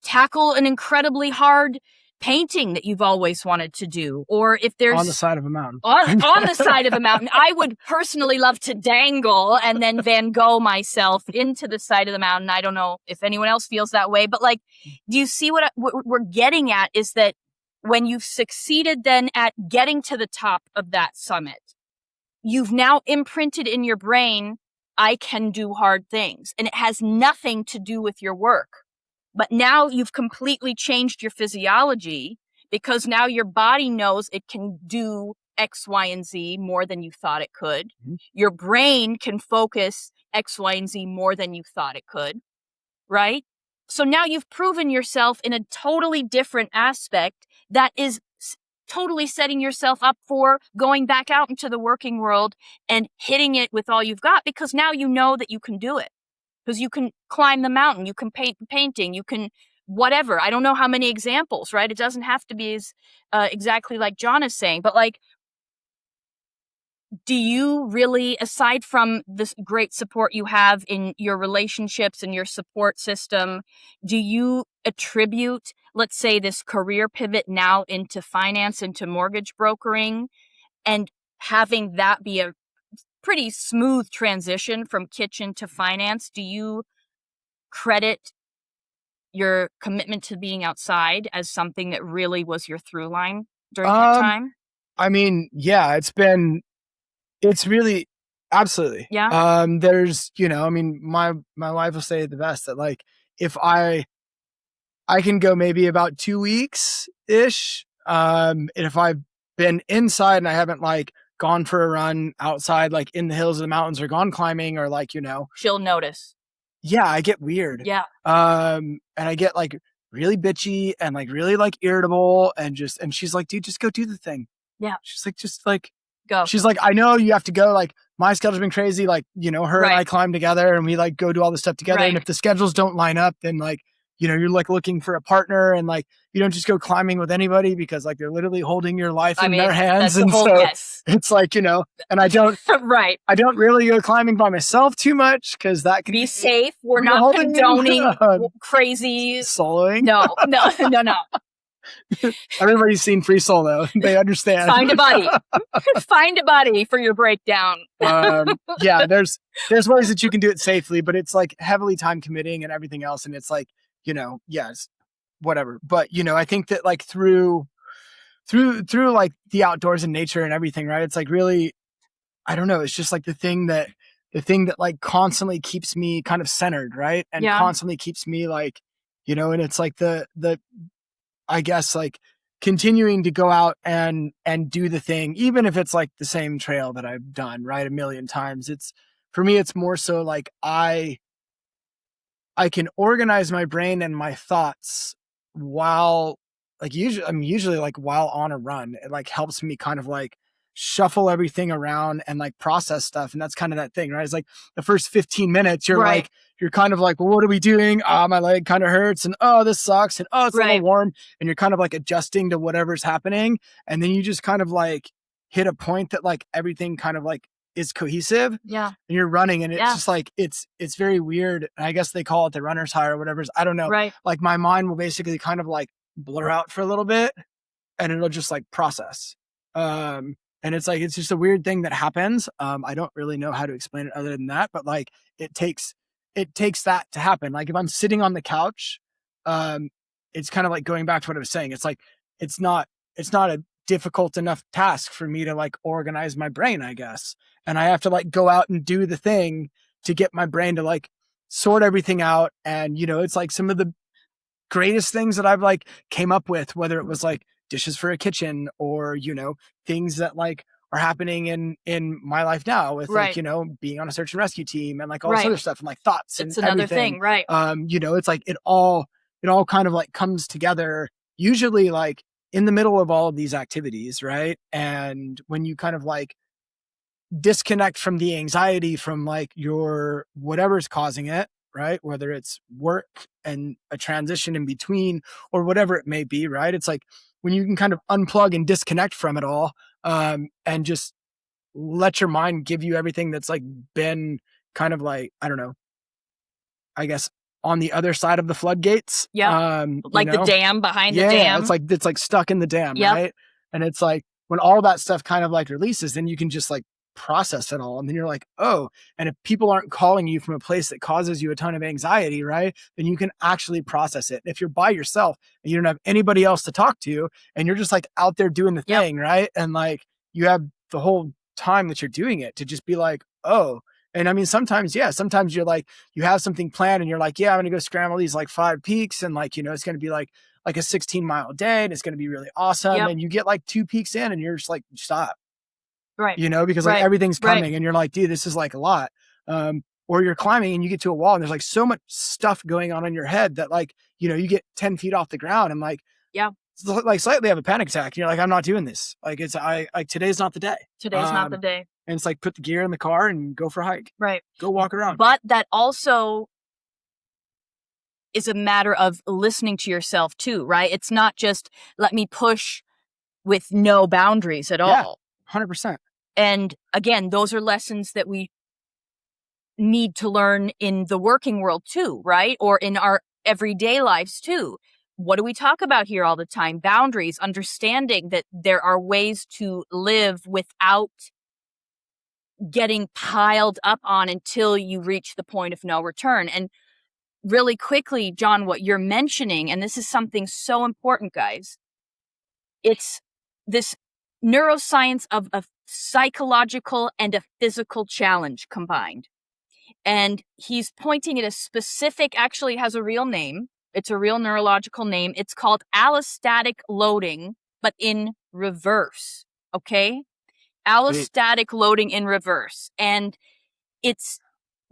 tackle an incredibly hard painting that you've always wanted to do. Or if there's on the side of a mountain, on the side of a mountain, I would personally love to dangle and then Van Gogh myself into the side of the mountain. I don't know if anyone else feels that way, but like, do you see what we're getting at is that when you've succeeded then at getting to the top of that summit, you've now imprinted in your brain, I can do hard things. And it has nothing to do with your work. But now you've completely changed your physiology because now your body knows it can do X, Y, and Z more than you thought it could. Mm-hmm. Your brain can focus X, Y, and Z more than you thought it could, right? So now you've proven yourself in a totally different aspect that is totally setting yourself up for going back out into the working world and hitting it with all you've got, because now you know that you can do it. Because you can climb the mountain, you can paint the painting, you can whatever. I don't know how many examples, right? It doesn't have to be as exactly like Jon is saying, but like, do you really, aside from this great support you have in your relationships and your support system, do you attribute, let's say, this career pivot now into finance, into mortgage brokering, and having that be a pretty smooth transition from kitchen to finance? Do you credit your commitment to being outside as something that really was your through line during that Um, time? I mean, yeah, it's really, absolutely. Yeah. There's, I mean, my wife will say the best that like, if I can go maybe about 2 weeks ish. And if I've been inside and I haven't like gone for a run outside, like in the hills of the mountains or gone climbing or like, She'll notice. yeah, I get weird. Yeah. And I get like really bitchy and like really like irritable and she's like, dude, just go do the thing. Yeah. She's like, just like, Go. she's like, I know you have to go. Like my schedule's been crazy. Like, her and I Right. climb together and we like go do all this stuff together. And Right. if the schedules don't line up, then like, you're like looking for a partner and like, you don't just go climbing with anybody because like they're literally holding your life in their hands. That's the And whole so yes. it's like, and I don't, Right. I don't really go climbing by myself too much because that can Be safe. We're be not holding condoning crazy. soloing. No. Everybody's seen Free Solo. They understand. Find a buddy. Find a buddy for your breakdown. Yeah, there's ways that you can do it safely, but it's like heavily time committing and everything else. And it's like, yes, whatever. But, I think that like through like the outdoors and nature and everything, right? It's like really, I don't know. It's just like the thing that like constantly keeps me kind of centered, right? And constantly keeps me like, and it's like the I guess like continuing to go out and do the thing, even if it's like the same trail that I've done, right, a million times. It's for me, it's more so like I can organize my brain and my thoughts while like usually like while on a run. It like helps me kind of like shuffle everything around and like process stuff. And that's kind of that thing, right? It's like the first 15 minutes, you're kind of like, well, what are we doing? My leg kind of hurts and oh, this sucks. And oh, it's a little warm. And you're kind of like adjusting to whatever's happening. And then you just kind of like hit a point that like everything kind of like is cohesive. Yeah. And you're running and it's just like, it's very weird. I guess they call it the runner's high or whatever. I don't know. Right. Like my mind will basically kind of like blur out for a little bit and it'll just like process. And it's like, it's just a weird thing that happens. I don't really know how to explain it other than that, but like it takes that to happen. Like if I'm sitting on the couch, it's kind of like going back to what I was saying. It's like, it's not a difficult enough task for me to like organize my brain, I guess. And I have to like go out and do the thing to get my brain to like sort everything out. And, it's like some of the greatest things that I've like came up with, whether it was like dishes for a kitchen or, things that like are happening in my life now with like, being on a search and rescue team and like all this other stuff and like thoughts and it's another everything. thing. Right. It's like it all kind of like comes together usually like in the middle of all of these activities. Right. And when you kind of like disconnect from the anxiety from like your whatever's causing it, right? Whether it's work and a transition in between or whatever it may be, right? It's like when you can kind of unplug and disconnect from it all, and just let your mind give you everything that's like been kind of like, I don't know, I guess on the other side of the floodgates. Yeah. Like the dam behind the dam. It's like stuck in the dam, right? And it's like when all that stuff kind of like releases, then you can just like process it all. And then you're like, oh, and if people aren't calling you from a place that causes you a ton of anxiety, right, then you can actually process it. If you're by yourself and you don't have anybody else to talk to and you're just like out there doing the thing, right, and like you have the whole time that you're doing it to just be like, oh. And I mean, sometimes you're like, you have something planned and you're like, yeah, I'm going to go scramble these like 5 peaks. And like, it's going to be like a 16-mile day and it's going to be really awesome. And you get like 2 peaks in and you're just like, stop. Right. Because like everything's coming and you're like, dude, this is like a lot. Or you're climbing and you get to a wall and there's like so much stuff going on in your head that like, you get 10 feet off the ground and like, like slightly have a panic attack. And you're like, I'm not doing this. Like today's not the day. Today's not the day. And it's like, put the gear in the car and go for a hike. Right. Go walk around. But that also is a matter of listening to yourself too, right? It's not just let me push with no boundaries at all. 100%. And again, those are lessons that we need to learn in the working world too, right? Or in our everyday lives too. What do we talk about here all the time? Boundaries, understanding that there are ways to live without getting piled up on until you reach the point of no return. And really quickly, Jon, what you're mentioning, and this is something so important, guys, it's this neuroscience of a psychological and a physical challenge combined. And he's pointing at a specific, actually has a real name. It's a real neurological name. It's called allostatic loading, but in reverse. Okay? Allostatic loading in reverse. And it's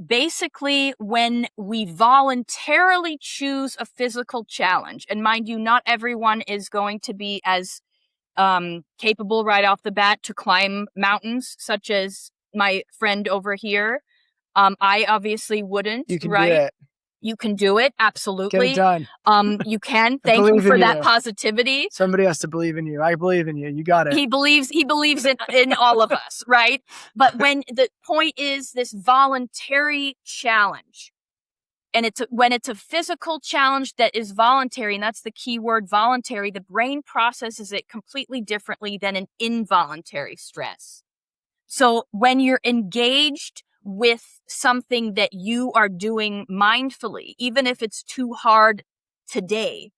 basically when we voluntarily choose a physical challenge. And mind you, not everyone is going to be as capable right off the bat to climb mountains, such as my friend over here. I obviously wouldn't, You can do right? it. You can do it, Get it absolutely. done. You can. I Thank you believe for in that you. positivity. Somebody has to believe in you. I believe in you. You got it. He believes in all of us, right? But when the point is this voluntary challenge, and when it's a physical challenge that is voluntary, and that's the key word, voluntary, the brain processes it completely differently than an involuntary stress. So when you're engaged with something that you are doing mindfully, even if it's too hard today,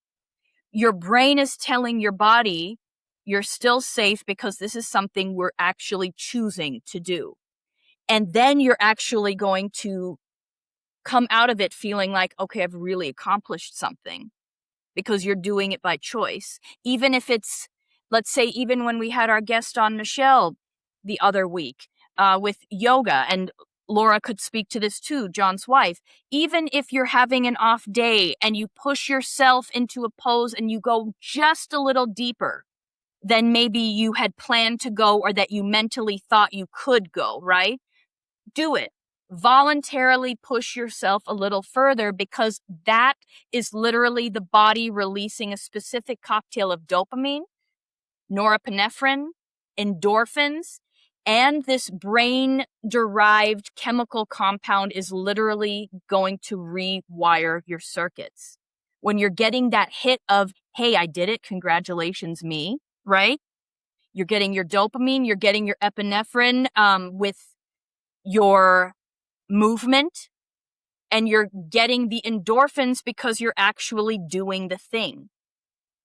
your brain is telling your body you're still safe because this is something we're actually choosing to do. And then you're actually going to come out of it feeling like, okay, I've really accomplished something because you're doing it by choice. Even if it's, let's say, even when we had our guest on, Michelle, the other week with yoga, and Laura could speak to this too, Jon's wife. Even if you're having an off day and you push yourself into a pose and you go just a little deeper than maybe you had planned to go or that you mentally thought you could go, right? Do it. Voluntarily push yourself a little further, because that is literally the body releasing a specific cocktail of dopamine, norepinephrine, endorphins, and this brain-derived chemical compound is literally going to rewire your circuits. When you're getting that hit of, hey, I did it, congratulations, me, right? You're getting your dopamine, you're getting your epinephrine with your movement, and you're getting the endorphins because you're actually doing the thing.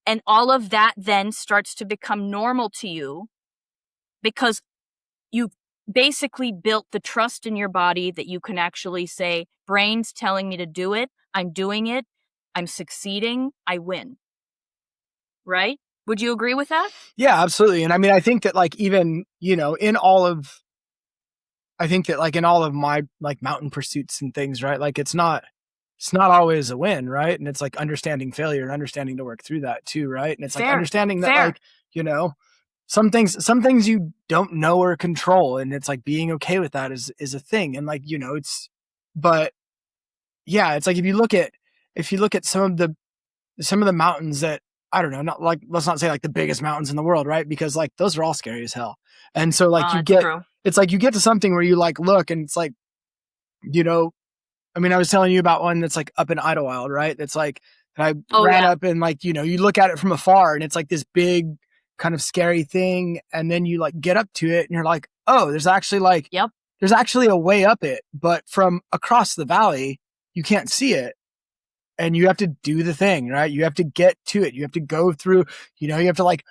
And all of that then starts to become normal to you because you basically built the trust in your body that you can actually say, brain's telling me to do it, I'm doing it, I'm succeeding, I win. Right? Would you agree with that? Yeah, absolutely. And I mean, I think that like even, in all of my like mountain pursuits and things, right? Like it's not always a win, right? And it's like understanding failure and understanding to work through that too, right? And it's like understanding that like, some things you don't know or control, and it's like being okay with that is a thing. And like, but yeah, it's like if you look at some of the mountains that, I don't know, not like, let's not say like the biggest mountains in the world, right? Because like those are all scary as hell. And so like it's like you get to something where you like look and it's like, I mean, I was telling you about one that's like up in Idlewild, right? That's like, I ran up and like, you look at it from afar and it's like this big kind of scary thing. And then you like get up to it and you're like, oh, there's actually like, there's actually a way up it, but from across the valley, you can't see it. And you have to do the thing, right? You have to get to it. You have to go through, you have to like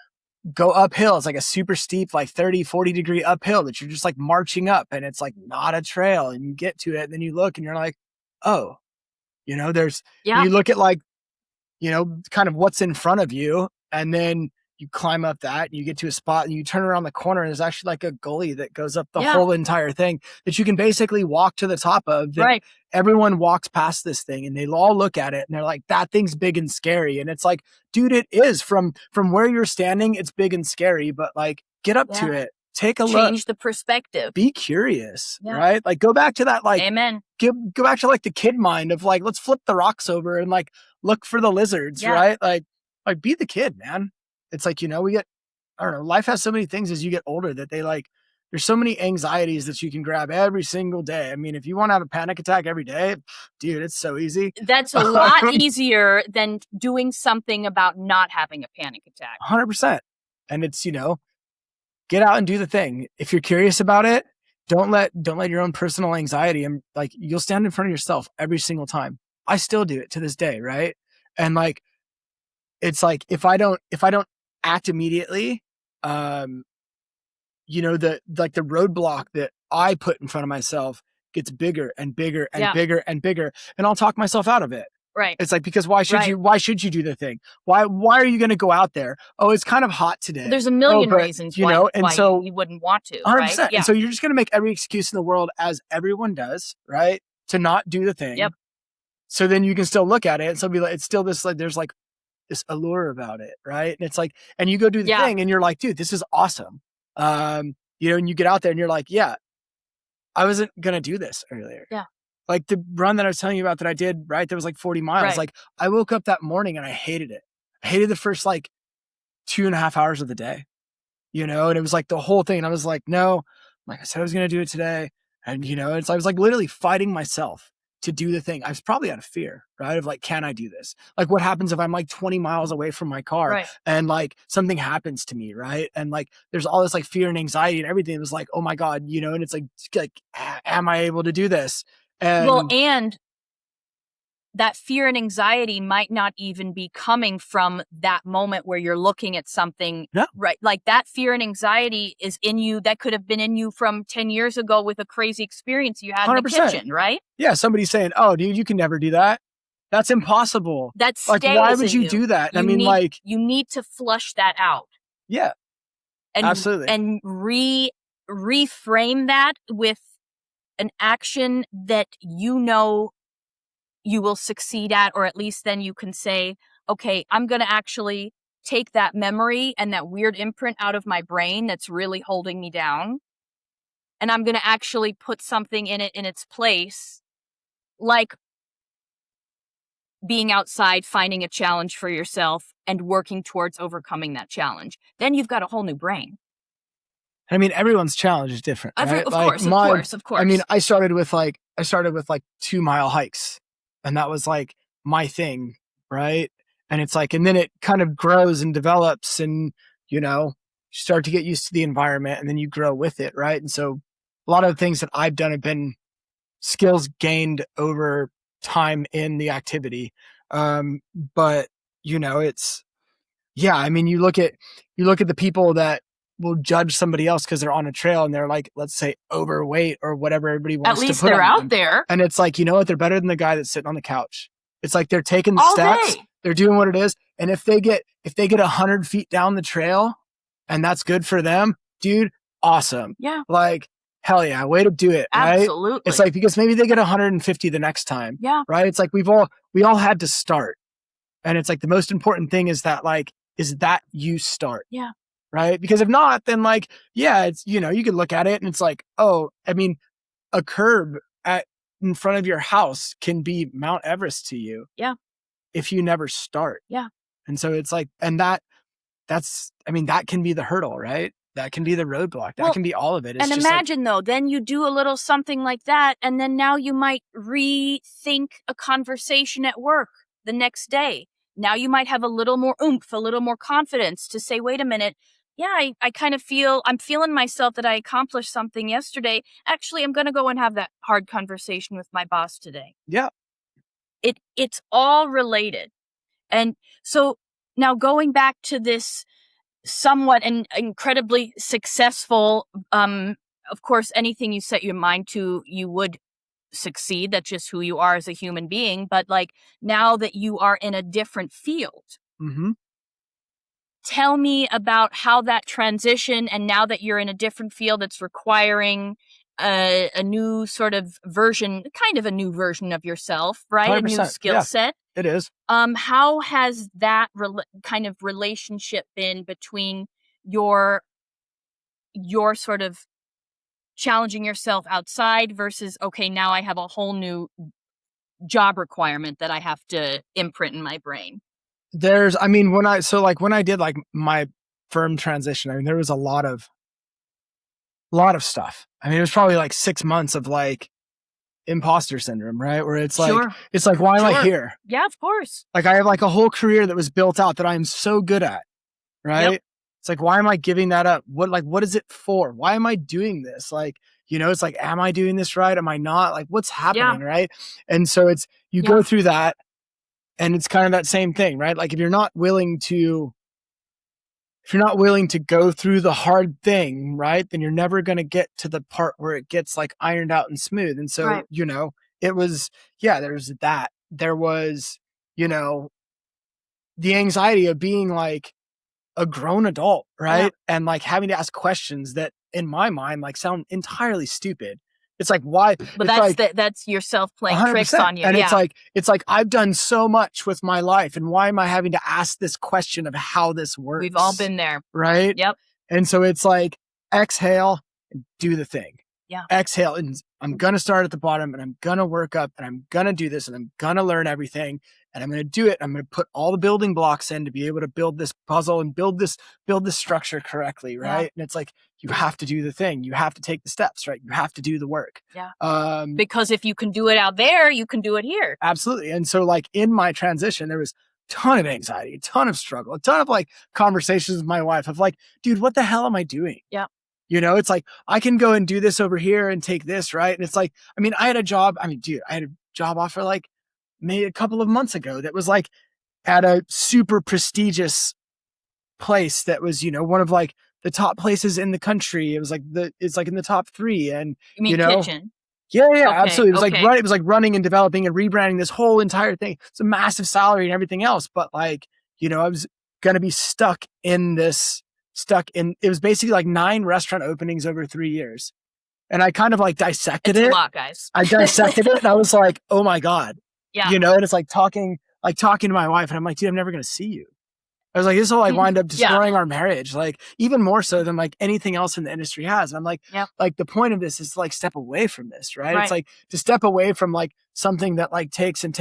go uphill. It's like a super steep, like 30, 40 degree uphill that you're just like marching up, and it's like not a trail, and you get to it and then you look and you're like, oh, you look at like, kind of what's in front of you, and then you climb up that and you get to a spot and you turn around the corner and there's actually like a gully that goes up the whole entire thing that you can basically walk to the top of. Right. Everyone walks past this thing and they all look at it and they're like, that thing's big and scary. And it's like, dude, it is from where you're standing. It's big and scary, but like get up to it. Take a look. Change the perspective. Be curious, right? Like go back to that, like, amen. Go back to like the kid mind of like, let's flip the rocks over and like look for the lizards, right? Like be the kid, man. It's like, we get, I don't know, life has so many things as you get older that they like, there's so many anxieties that you can grab every single day. I mean, if you want to have a panic attack every day, dude, it's so easy. That's a lot easier than doing something about not having a panic attack. 100%. And it's, get out and do the thing. If you're curious about it, don't let your own personal anxiety and like, you'll stand in front of yourself every single time. I still do it to this day, right? And like, it's like if I don't act immediately, the roadblock that I put in front of myself gets bigger and bigger and bigger and bigger, and I'll talk myself out of it. Right. It's like, because why should you do the thing? Why are you going to go out there? Oh, it's kind of hot today. There's a million reasons why you wouldn't want to, 100%, right? Yeah. And so you're just going to make every excuse in the world, as everyone does, right, to not do the thing. Yep. So then you can still look at it and still be like, it's still this, like, there's like this allure about it, right? And it's like, and you go do the thing and you're like, dude, this is awesome. And you get out there and you're like, yeah, I wasn't going to do this earlier. Yeah. Like the run that I was telling you about that I did, right? There was like 40 miles. Right. Like I woke up that morning and I hated it. I hated the first like 2.5 hours of the day, and it was like the whole thing. And I was like, no, like I said, I was going to do it today. And, it's, I was like literally fighting myself to do the thing. I was probably out of fear, right? Of like, can I do this? Like what happens if I'm like 20 miles away from my car and like something happens to me, right? And like, there's all this like fear and anxiety and everything. It was like, oh my God, and it's like, am I able to do this? And that fear and anxiety might not even be coming from that moment where you're looking at something, right? Like that fear and anxiety is in you. That could have been in you from 10 years ago with a crazy experience you had 100%. In the kitchen, right? Yeah. Somebody's saying, oh, dude, you can never do that. That's impossible. That's like, why would you do that? You need to flush that out. Yeah. And, absolutely. And reframe that with an action that you will succeed at, or at least then you can say, okay, I'm going to actually take that memory and that weird imprint out of my brain that's really holding me down. And I'm going to actually put something in its place, like being outside, finding a challenge for yourself and working towards overcoming that challenge. Then you've got a whole new brain. I mean, everyone's challenge is different, right? Of course. I mean, I started with like 2-mile hikes, and that was like my thing, right? And it's like, and then it kind of grows and develops, and you start to get used to the environment, and then you grow with it, right? And so a lot of the things that I've done have been skills gained over time in the activity. But it's, yeah, I mean, you look at the people that will judge somebody else because they're on a trail and they're like, let's say overweight or whatever everybody wants to put on them. At least they're out there. And it's like, what? They're better than the guy that's sitting on the couch. It's like they're taking the steps, they're doing what it is. And if they get 100 feet down the trail and that's good for them, dude, awesome. Yeah. Like, hell yeah, way to do it. Absolutely. Right? It's like, because maybe they get 150 the next time. Yeah. Right. It's like we all had to start. And it's like the most important thing is that you start. Yeah. Right. Because if not, then like, yeah, it's, you can look at it and it's like, oh, I mean, a curb in front of your house can be Mount Everest to you. Yeah. If you never start. Yeah. And so it's like, and that can be the hurdle, right? That can be the roadblock. That can be all of it. It's and imagine though, then you do a little something like that, and then now you might rethink a conversation at work the next day. Now you might have a little more oomph, a little more confidence to say, wait a minute. Yeah, I kind of I'm feeling myself that I accomplished something yesterday. Actually, I'm going to go and have that hard conversation with my boss today. Yeah. It's all related. And so now going back to this somewhat and incredibly successful, of course, anything you set your mind to, you would succeed. That's just who you are as a human being. But like now that you are in a different field, tell me about how that transition, and now that you're in a different field that's requiring a new sort of version, kind of a new version of yourself, right? A new skill set. It is. How has that kind of relationship been between your sort of challenging yourself outside versus, okay, now I have a whole new job requirement that I have to imprint in my brain? When I did like my firm transition, I mean, there was a lot of stuff. I mean, it was probably like 6 months of like imposter syndrome, right? Where it's like, it's like, why am I here? Yeah, of course. Like I have like a whole career that was built out that I'm so good at, right? Yep. It's like, why am I giving that up? What is it for? Why am I doing this? Like, it's like, am I doing this right? Am I not? Like, what's happening? Right. And so you go through that, and it's kind of that same thing, right? Like if you're not willing to go through the hard thing, right, then you're never going to get to the part where it gets like ironed out and smooth. And so, it was, there's that. There was, the anxiety of being like a grown adult, right? And like having to ask questions that in my mind like sound entirely stupid. It's like, why? But that's yourself playing 100%. Tricks on you. And it's like I've done so much with my life, and why am I having to ask this question of how this works? We've all been there. Right? Yep. And so it's like, exhale and do the thing. Yeah. Exhale, and I'm going to start at the bottom, and I'm going to work up, and I'm going to do this, and I'm going to learn everything, and I'm going to do it. I'm going to put all the building blocks in to be able to build this puzzle and build this structure correctly. Right. Yeah. And it's like, you have to do the thing. You have to take the steps, right? You have to do the work. Yeah. Because if you can do it out there, you can do it here. Absolutely. And so like in my transition, there was a ton of anxiety, a ton of struggle, a ton of like conversations with my wife of like, dude, what the hell am I doing? Yeah. It's like, I can go and do this over here and take this. Right. And it's like, I had a job offer like maybe a couple of months ago that was like at a super prestigious place that was, one of like the top places in the country. It was like it's like in the top 3. And you mean kitchen? Yeah, okay, absolutely. It was like running and developing and rebranding this whole entire thing. It's a massive salary and everything else. But like, I was going to be stuck in, it was basically like 9 restaurant openings over 3 years. And I kind of like dissected it. It's a lot, guys. I dissected it and I was like, oh my God. Yeah. And it's like talking to my wife, and I'm like, dude, I'm never going to see you. I was like, this will like wind up destroying our marriage, like even more so than like anything else in the industry has. And I'm like, like the point of this is to like step away from this, right? It's like to step away from like something that like takes and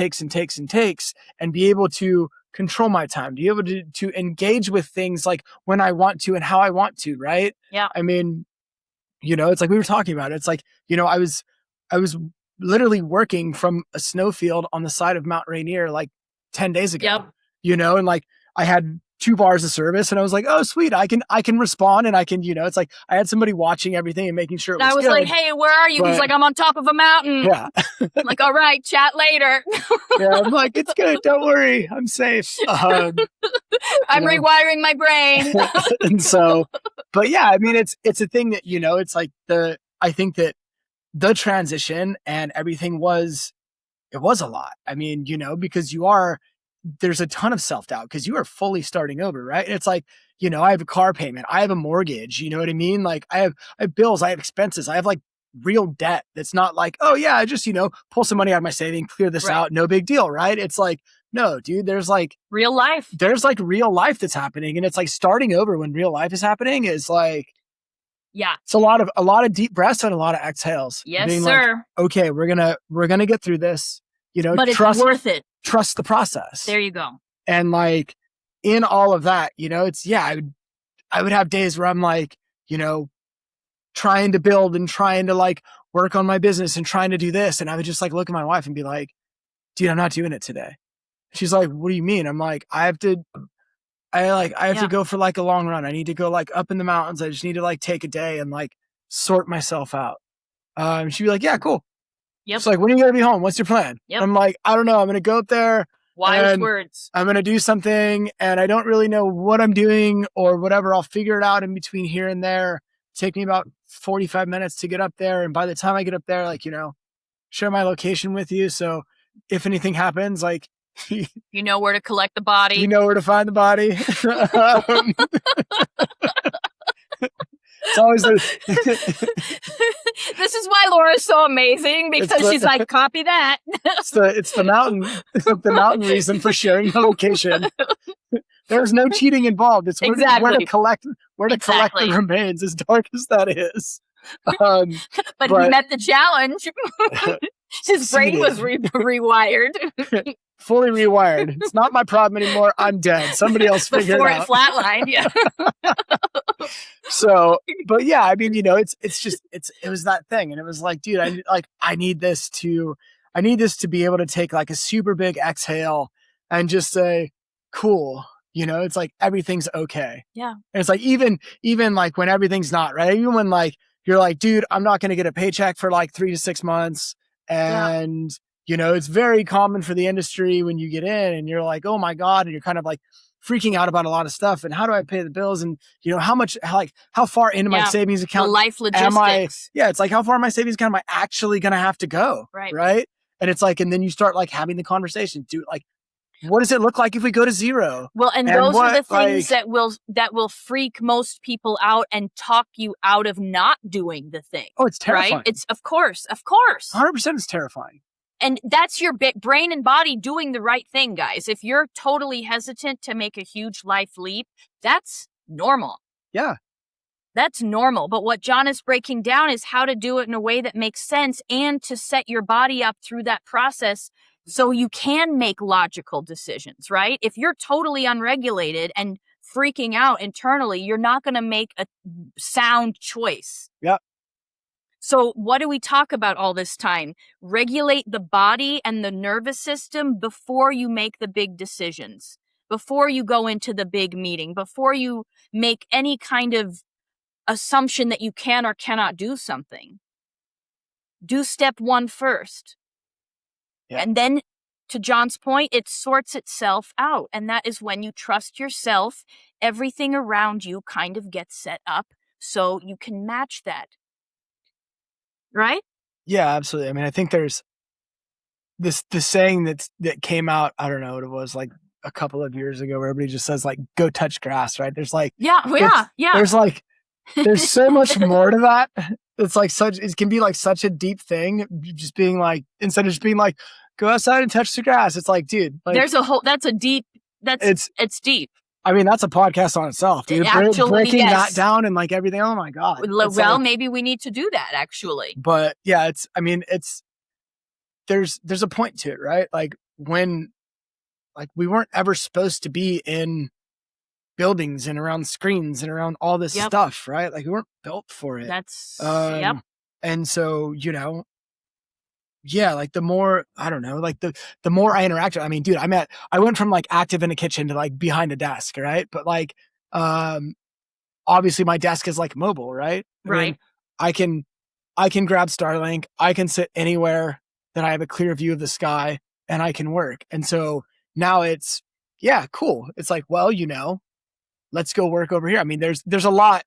be able to control my time, to be able to engage with things like when I want to and how I want to, right? Yeah. It's like we were talking about it. It's like, I was literally working from a snowfield on the side of Mount Rainier like 10 days ago, and like I had 2 bars of service, and I was like, oh sweet, I can respond, and I can, it's like I had somebody watching everything and making sure it was I was good. like, hey, where are you? He's like, I'm on top of a mountain. Yeah. I'm like, all right, chat later. Yeah, I'm like, it's good. Don't worry. I'm safe. I'm rewiring my brain. And so, but yeah, it's a thing that, it's like I think that the transition and everything was a lot. Because there's a ton of self-doubt because you are fully starting over, right? And it's like, I have a car payment, I have a mortgage, you know what I mean? Like I have bills, I have expenses, I have like real debt. That's not like, oh yeah, I just, pull some money out of my saving, clear this out, no big deal, right? It's like, no, dude, there's like real life. There's like real life that's happening. And it's like starting over when real life is happening is like, it's a lot of deep breaths and a lot of exhales. Yes, sir. Like, okay, we're gonna get through this. But it's worth it. Trust the process. There you go. And like in all of that, it's I would have days where I'm like, trying to build and trying to like work on my business and trying to do this, and I would just like look at my wife and be like, dude, I'm not doing it today. She's like, what do you mean? I'm like, I have to go for like a long run. I need to go like up in the mountains. I just need to like take a day and like sort myself out. She'd be like, yeah, cool. Yep. It's like, when are you going to be home? What's your plan? Yep. I'm like, I don't know. I'm going to go up there. Wise words. I'm going to do something, and I don't really know what I'm doing or whatever. I'll figure it out in between here and there. Take me about 45 minutes to get up there. And by the time I get up there, like, share my location with you. So if anything happens, like, you know where to collect the body. You know where to find the body. It's always This is why Laura's so amazing, because she's like, copy that. It's the mountain reason for sharing the location. There's no cheating involved. It's where to collect the remains, as dark as that is. But he met the challenge. His brain was rewired. Fully rewired. It's not my problem anymore. I'm dead. Somebody else figured it out. Before it flatlined, yeah. So, but yeah, it was that thing. And it was like, dude, I need this to be able to take like a super big exhale and just say, cool. It's like, everything's okay. Yeah. And it's like, even like when everything's not, right? Even when like, you're like, dude, I'm not going to get a paycheck for like 3 to 6 months. And, it's very common for the industry when you get in and you're like, oh my God. And you're kind of like freaking out about a lot of stuff. And how do I pay the bills? And, how far into my savings account the life logistics. It's like, how far in my savings account am I actually going to have to go? Right. And it's like, and then you start like having the conversation, dude, like, what does it look like if we go to zero? Well, and those are the things that will freak most people out and talk you out of not doing the thing. Oh, it's terrifying. Right? It's of course. 100% is terrifying. And that's your brain and body doing the right thing, guys. If you're totally hesitant to make a huge life leap, that's normal. Yeah. That's normal. But what Jon is breaking down is how to do it in a way that makes sense and to set your body up through that process so you can make logical decisions, right? If you're totally unregulated and freaking out internally, you're not going to make a sound choice. Yeah. So what do we talk about all this time? Regulate the body and the nervous system before you make the big decisions, before you go into the big meeting, before you make any kind of assumption that you can or cannot do something. Do step 1 first. Yeah. And then, to Jon's point, it sorts itself out. And that is when you trust yourself, everything around you kind of gets set up so you can match that. Right? Yeah, absolutely. I mean, I think there's this saying that came out, I don't know what it was, like a couple of years ago, where everybody just says like, go touch grass, right? There's like, there's like, there's so much more to that. It's like it can be like such a deep thing, just being like, instead of just being like, go outside and touch the grass. It's like, dude, like, it's deep. I mean, that's a podcast on itself, dude. Breaking that down and like everything. Oh my God. Well, maybe we need to do that actually. But yeah, there's a point to it, right? Like when, like we weren't ever supposed to be in buildings and around screens and around all this stuff, right? Like we weren't built for it. And so, like the more, I don't know, like the more I interacted, I mean, dude, I went from like active in a kitchen to like behind a desk, right? But like, obviously my desk is like mobile, right? Right. I mean, I can grab Starlink. I can sit anywhere that I have a clear view of the sky and I can work. And so now it's, cool. It's like, well, let's go work over here. I mean, there's a lot.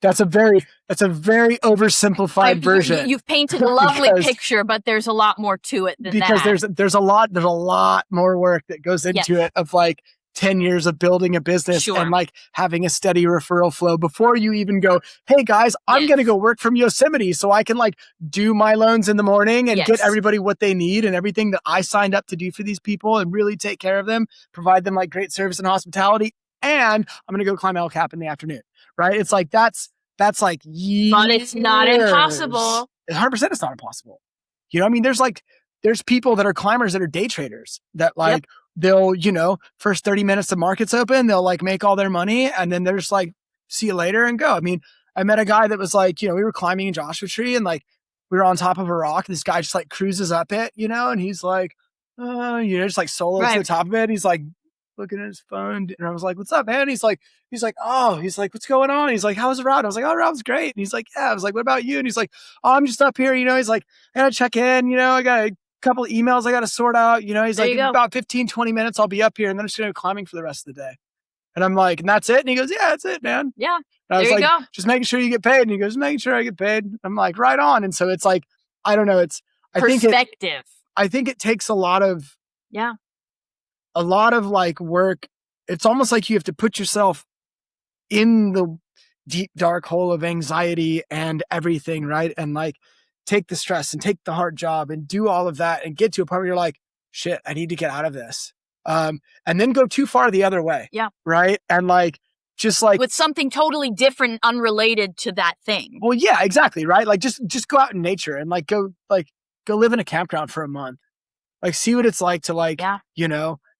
That's a very oversimplified version. You've painted a lovely picture, but there's a lot more to it than that. Because there's a lot more work that goes into it of like 10 years of building a business and like having a steady referral flow before you even go, hey guys, I'm going to go work from Yosemite so I can like do my loans in the morning and get everybody what they need and everything that I signed up to do for these people and really take care of them, provide them like great service and hospitality. And I'm going to go climb El Cap in the afternoon, right? It's like, that's like years. But it's not impossible. 100% it's not impossible. I mean, there's people that are climbers that are day traders that like, they'll, first 30 minutes the market's open, they'll like make all their money and then they're just like, see you later and go. I mean, I met a guy that was like, we were climbing in Joshua Tree and like, we were on top of a rock. This guy just like cruises up it, and he's like, just like solos to the top of it. He's like, looking at his phone and I was like, what's up, man? He's like, what's going on? He's like, how was the route? I was like, oh, the route was great. And he's like, yeah. I was like, what about you? And he's like, oh, I'm just up here. He's like, I gotta check in, I got a couple of emails I got to sort out. He's like, in about 15, 20 minutes, I'll be up here and then I'm just going to go climbing for the rest of the day. And I'm like, and that's it? And he goes, yeah, that's it, man. Yeah. And I was like, just making sure you get paid. And he goes, making sure I get paid. I'm like, right on. And so it's like, I don't know. Perspective. I think it takes a lot of like work. It's almost like you have to put yourself in the deep, dark hole of anxiety and everything, right? And like take the stress and take the hard job and do all of that and get to a point where you're like, shit, I need to get out of this. And then go too far the other way. Yeah. Right. And like, just like with something totally different, unrelated to that thing. Well, yeah, exactly. Right. Like just go out in nature and like go live in a campground for a month. Like see what it's like to like,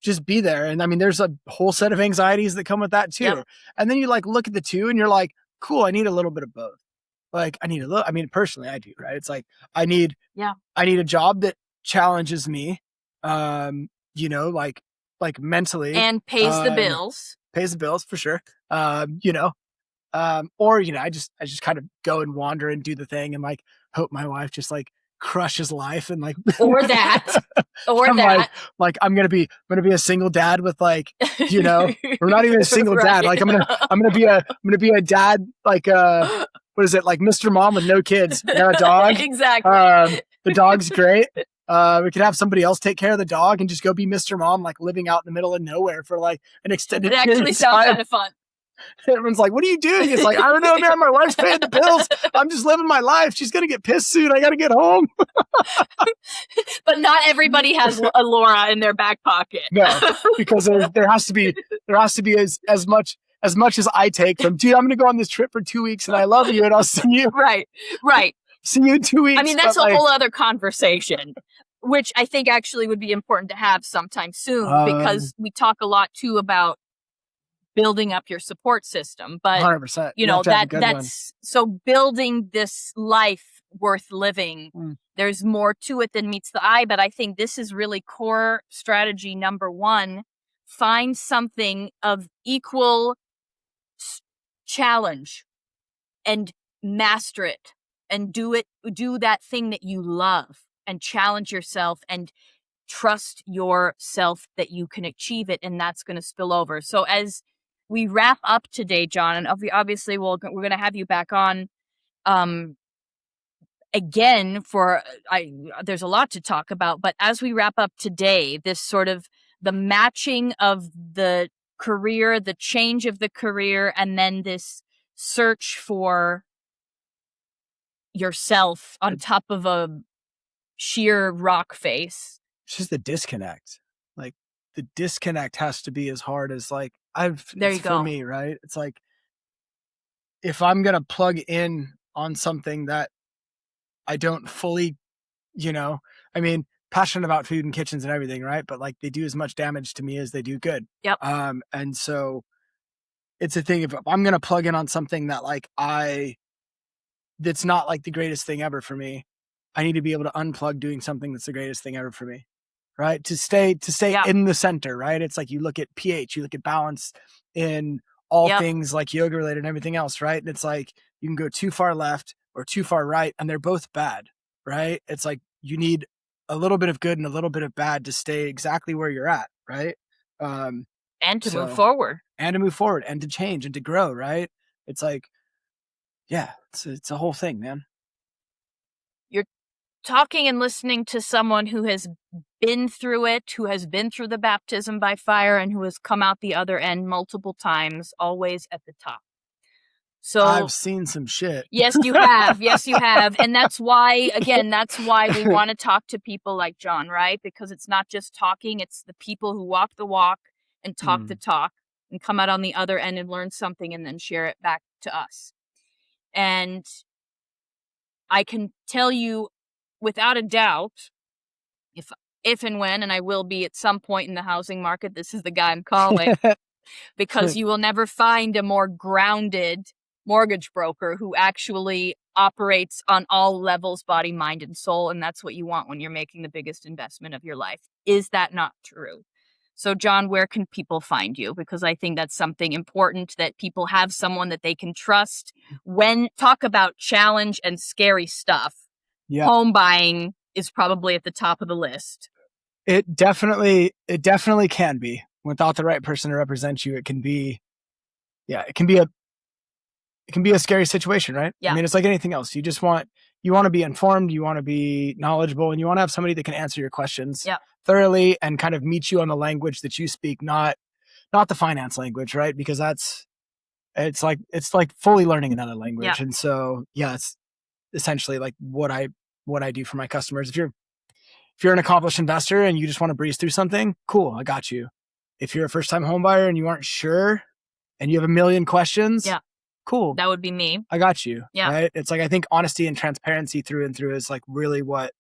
just be there. And I mean, there's a whole set of anxieties that come with that too. Yep. And then you like look at the two and you're like, cool, I need a little bit of both. Like I mean, personally I do, right? It's like, I need a job that challenges me, like mentally. And pays the bills. Pays the bills for sure. Or, I just kind of go and wander and do the thing and like hope my wife just like crushes life and like, or that, or I'm that. like, I'm going to be a single dad with like, or not even a single dad. Right. Like I'm going to be a dad, like, what is it? Like Mr. Mom with no kids. I got a dog. Exactly. The dog's great. We could have somebody else take care of the dog and just go be Mr. Mom, like living out in the middle of nowhere for like an extended It period actually of sounds time. kind of fun. Everyone's like, what are you doing? It's like, I don't know, man. My wife's paying the bills. I'm just living my life. She's going to get pissed soon. I got to get home. But not everybody has a Laura in their back pocket. No, because there has to be as much as I take from, dude, I'm going to go on this trip for 2 weeks and I love you and I'll see you. Right. See you in 2 weeks. I mean, that's a whole other conversation, which I think actually would be important to have sometime soon, because we talk a lot too about building up your support system. But 100%. that's so building this life worth living. There's more to it than meets the eye, but I think this is really core strategy number one. Find something of equal challenge and master it, and do that thing that you love, and challenge yourself and trust yourself that you can achieve it, and that's going to spill over. So as we wrap up today, Jon, and obviously we're going to have you back on again there's a lot to talk about, but as we wrap up today, this sort of the matching of the career, the change of the career, and then this search for yourself on top of a sheer rock face. It's just the disconnect. Like the disconnect has to be as hard as like for me, right? It's like, if I'm going to plug in on something that I don't fully, I mean, passionate about food and kitchens and everything, right? But like they do as much damage to me as they do good. Yep. And so it's a thing, if I'm going to plug in on something that like that's not like the greatest thing ever for me, I need to be able to unplug doing something that's the greatest thing ever for me, right? To stay in the center, right? It's like you look at pH, you look at balance in all things like yoga related and everything else, right? And it's like you can go too far left or too far right, and they're both bad, right? It's like you need a little bit of good and a little bit of bad to stay exactly where you're at, right? And to move forward. And to change and to grow, right? It's like, yeah, it's a whole thing, man. You're talking and listening to someone who has been through it, who has been through the baptism by fire, and who has come out the other end multiple times, always at the top. So I've seen some shit. Yes, you have. Yes, you have. And that's why we want to talk to people like Jon, right? Because it's not just talking, it's the people who walk the walk and talk the talk and come out on the other end and learn something and then share it back to us. And I can tell you without a doubt, if and when, and I will be at some point in the housing market, this is the guy I'm calling, because you will never find a more grounded mortgage broker who actually operates on all levels, body, mind, and soul. And that's what you want when you're making the biggest investment of your life. Is that not true? So, Jon, where can people find you? Because I think that's something important, that people have someone that they can trust when talk about challenge and scary stuff. Yeah. Home buying is probably at the top of the list. It definitely can be. Without the right person to represent you, it can be a scary situation, right? Yeah. I mean, it's like anything else. You want to be informed, you want to be knowledgeable, and you want to have somebody that can answer your questions thoroughly and kind of meet you on the language that you speak, not the finance language, right? Because it's like fully learning another language. Yeah. And so, it's essentially like what I do for my customers. If you're an accomplished investor and you just want to breeze through something, cool, I got you. If you're a first-time home buyer and you aren't sure and you have a million questions, cool. That would be me. I got you. Yeah. Right? It's like, I think honesty and transparency through and through is like really what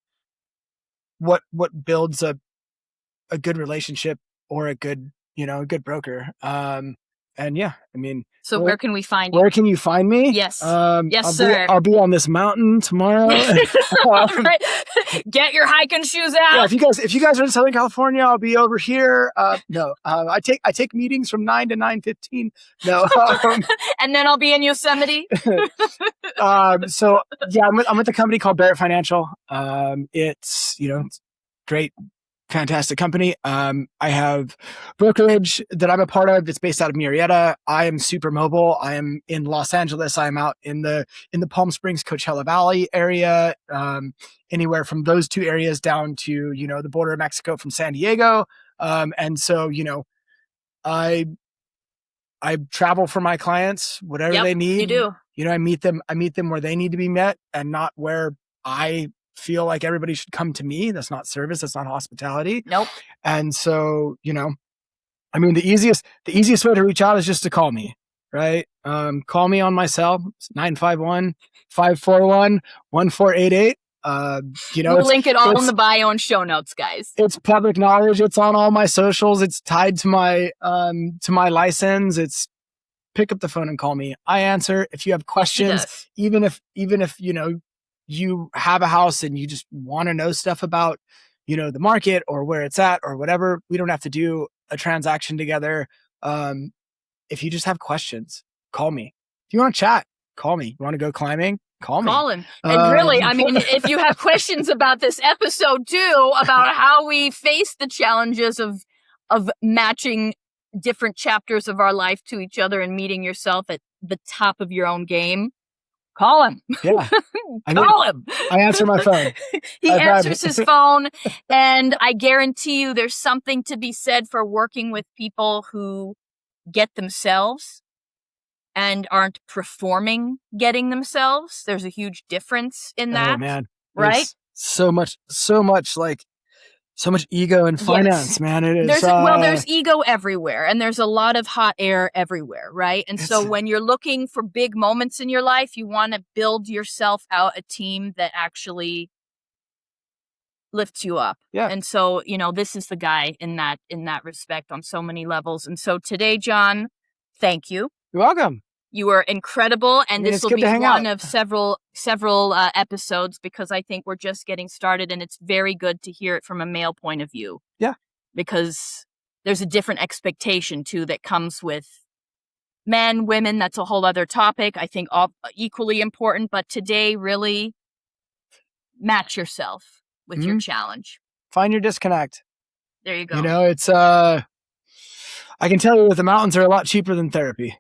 builds a good relationship or a good broker. yeah, I mean, So where can we find you? Where can you find me? Yes. Yes, sir. I'll be on this mountain tomorrow. Right. Get your hiking shoes out. Yeah, if you guys are in Southern California, I'll be over here. No, I take meetings from 9 to 9:15. No, and then I'll be in Yosemite. So yeah, I'm with a company called Barrett Financial. It's great, fantastic company. I have brokerage that I'm a part of. It's based out of Murrieta. I am super mobile. I am in Los Angeles. I am out in the Palm Springs, Coachella Valley area. Anywhere from those two areas down to the border of Mexico from San Diego. And so I travel for my clients, whatever they need. You do. I meet them where they need to be met, and not where I feel like everybody should come to me. That's not service. That's not hospitality. Nope. And so, I mean, the easiest way to reach out is just to call me, right? Call me on my cell. It's 951-541-1488. We'll link it all in the bio and show notes, guys. It's public knowledge. It's on all my socials. It's tied to my license. It's pick up the phone and call me. I answer if you have questions, even if you have a house and you just want to know stuff about, the market or where it's at or whatever. We don't have to do a transaction together. If you just have questions, call me. If you want to chat, call me. You want to go climbing? Call me. Call him. And really, I mean, if you have questions about this episode too, about how we face the challenges of matching different chapters of our life to each other and meeting yourself at the top of your own game, call him. Yeah. Call him. I answer my phone. He answers his phone. And I guarantee you there's something to be said for working with people who get themselves and aren't performing getting themselves. There's a huge difference in that. Oh, man. Right? So much ego in finance, man. It is. There's ego everywhere, and there's a lot of hot air everywhere, right? And so when you're looking for big moments in your life, you want to build yourself out a team that actually lifts you up. Yeah. And so, this is the guy in that respect on so many levels. And so today, Jon, thank you. You're welcome. You were incredible, and this will be one out. of several episodes, because I think we're just getting started, and it's very good to hear it from a male point of view. Yeah. Because there's a different expectation, too, that comes with men, women. That's a whole other topic. I think all equally important, but today, really match yourself with your challenge. Find your disconnect. There you go. It's, I can tell you that the mountains are a lot cheaper than therapy.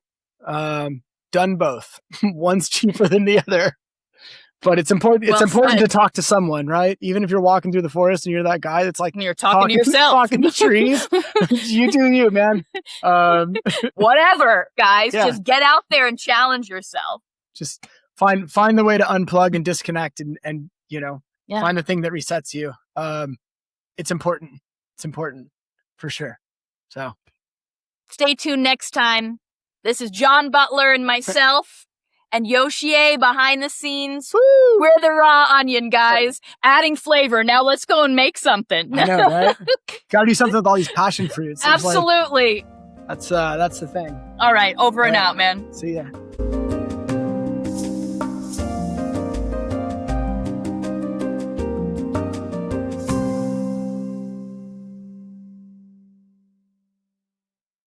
Done both. One's cheaper than the other, but it's important. It's important to talk to someone, right? Even if you're walking through the forest and you're that guy that's like, you're talking to yourself, talking to trees. You do you, man. Whatever, guys. Yeah. Just get out there and challenge yourself. Just find the way to unplug and disconnect, and find the thing that resets you. It's important. It's important for sure. So stay tuned next time. This is Jon Butler and myself and Yoshie behind the scenes. Woo! We're the raw onion guys, adding flavor. Now let's go and make something. I know, right? Gotta do something with all these passion fruits. Absolutely. That's the thing. All right, over and out, man. See ya.